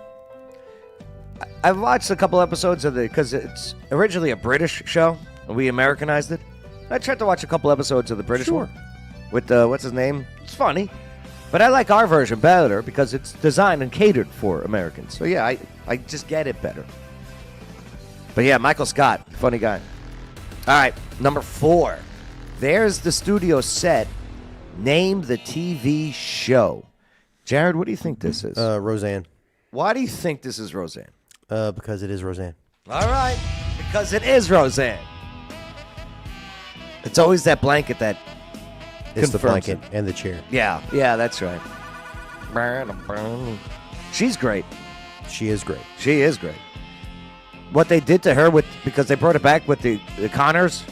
S1: I've watched a couple episodes of because it's originally a British show, and we Americanized it. I tried to watch a couple episodes of the British one with what's his name. It's funny, but I like our version better because it's designed and catered for Americans. So yeah, I just get it better. But yeah, Michael Scott, funny guy. All right, number 4. There's the studio set. Name the TV show. Jared, what do you think this is?
S2: Roseanne.
S1: Why do you think this is Roseanne?
S2: Because it is Roseanne.
S1: All right, because it is Roseanne. It's always that blanket that
S2: It's the
S1: confirms
S2: blanket
S1: it.
S2: and the chair.
S1: Yeah, that's right. She's great.
S2: She is great.
S1: She is great. What they did to her because they brought it back with the Connors,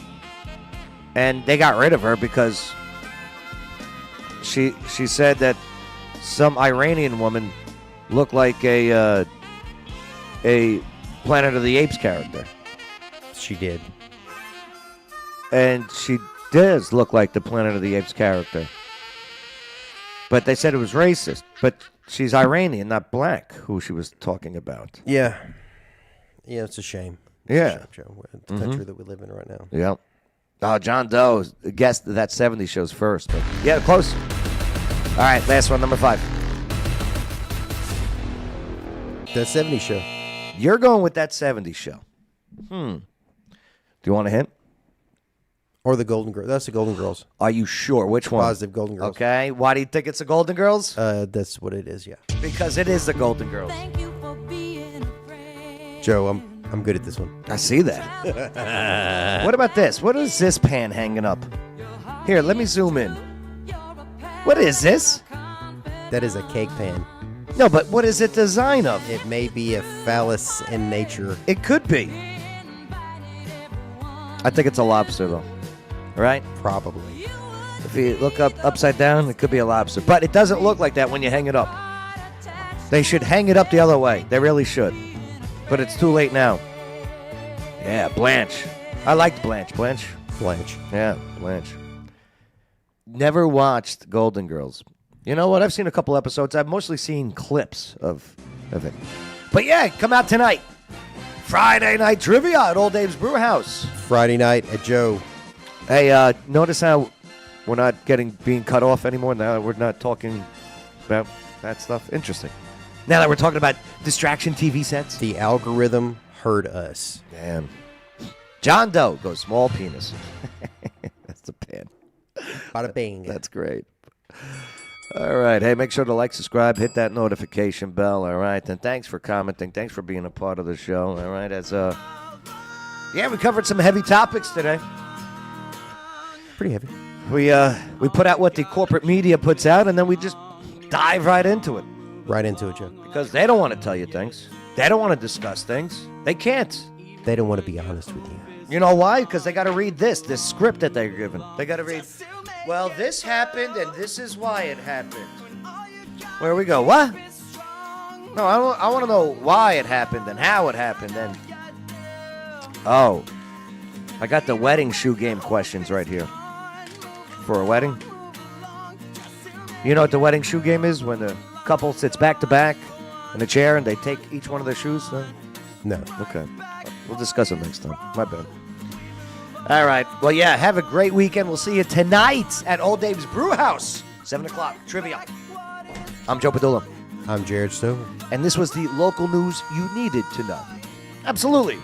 S1: and they got rid of her because she said that some Iranian woman looked like a Planet of the Apes character.
S2: She did.
S1: And she does look like the Planet of the Apes character. But they said it was racist. But she's Iranian, not black, who she was talking about.
S2: Yeah. Yeah, it's a shame. It's
S1: Yeah.
S2: a shame, Joe. The country that we live in right now.
S1: Yep. John Doe guessed that 70s show's first. But yeah, close. All right, last one, number 5.
S2: That 70s show.
S1: You're going with that 70s show. Do you want a hint?
S2: Or the Golden Girls. That's the Golden Girls.
S1: Are you sure? Which one?
S2: Positive Golden Girls.
S1: Okay. Why do you think it's the Golden Girls?
S2: That's what it is, yeah.
S1: Because it is the Golden Girls.
S2: Joe, I'm good at this one.
S1: I see that. What about this? What is this pan hanging up? Here, let me zoom in. What is this?
S2: That is a cake pan.
S1: No, but what is it design of?
S2: It may be a phallus in nature.
S1: It could be. I think it's a lobster, though. Right?
S2: Probably.
S1: If you look upside down, it could be a lobster. But it doesn't look like that when you hang it up. They should hang it up the other way. They really should. But it's too late now. Yeah, Blanche. I liked Blanche. Blanche? Yeah, Blanche. Never watched Golden Girls. You know what? I've seen a couple episodes. I've mostly seen clips of it. But yeah, come out tonight. Friday night trivia at Old Dave's Brew House.
S2: Friday night at Joe.
S1: Hey, notice how we're not being cut off anymore? Now we're not talking about that stuff. Interesting. Now that we're talking about distraction TV sets.
S2: The algorithm heard us.
S1: Damn. John Doe goes small penis. That's the pan.
S2: Bada bing.
S1: That's great. All right. Hey, make sure to like, subscribe, hit that notification bell. All right. And thanks for commenting. Thanks for being a part of the show. All right. Yeah, we covered some heavy topics today.
S2: Pretty heavy.
S1: We put out what the corporate media puts out, and then we just dive right into it.
S2: Right into it, Joe.
S1: Because they don't want to tell you things. They don't want to discuss things. They can't.
S2: They don't want to be honest with you.
S1: You know why? Because they got to read this script that they're given. They got to read, well, this happened, and this is why it happened. Where we go, what? No, I want to know why it happened and how it happened. And oh, I got the wedding shoe game questions right here. For a wedding. You know what the wedding shoe game is? When the couple sits back to back in a chair and they take each one of their shoes?
S2: No.
S1: Okay. We'll discuss it next time. My bad. All right. Well, yeah, have a great weekend. We'll see you tonight at Old Dave's Brew House, 7 o'clock, trivia. I'm Joe Padula.
S2: I'm Jared Stover.
S1: And this was the local news you needed to know. Absolutely.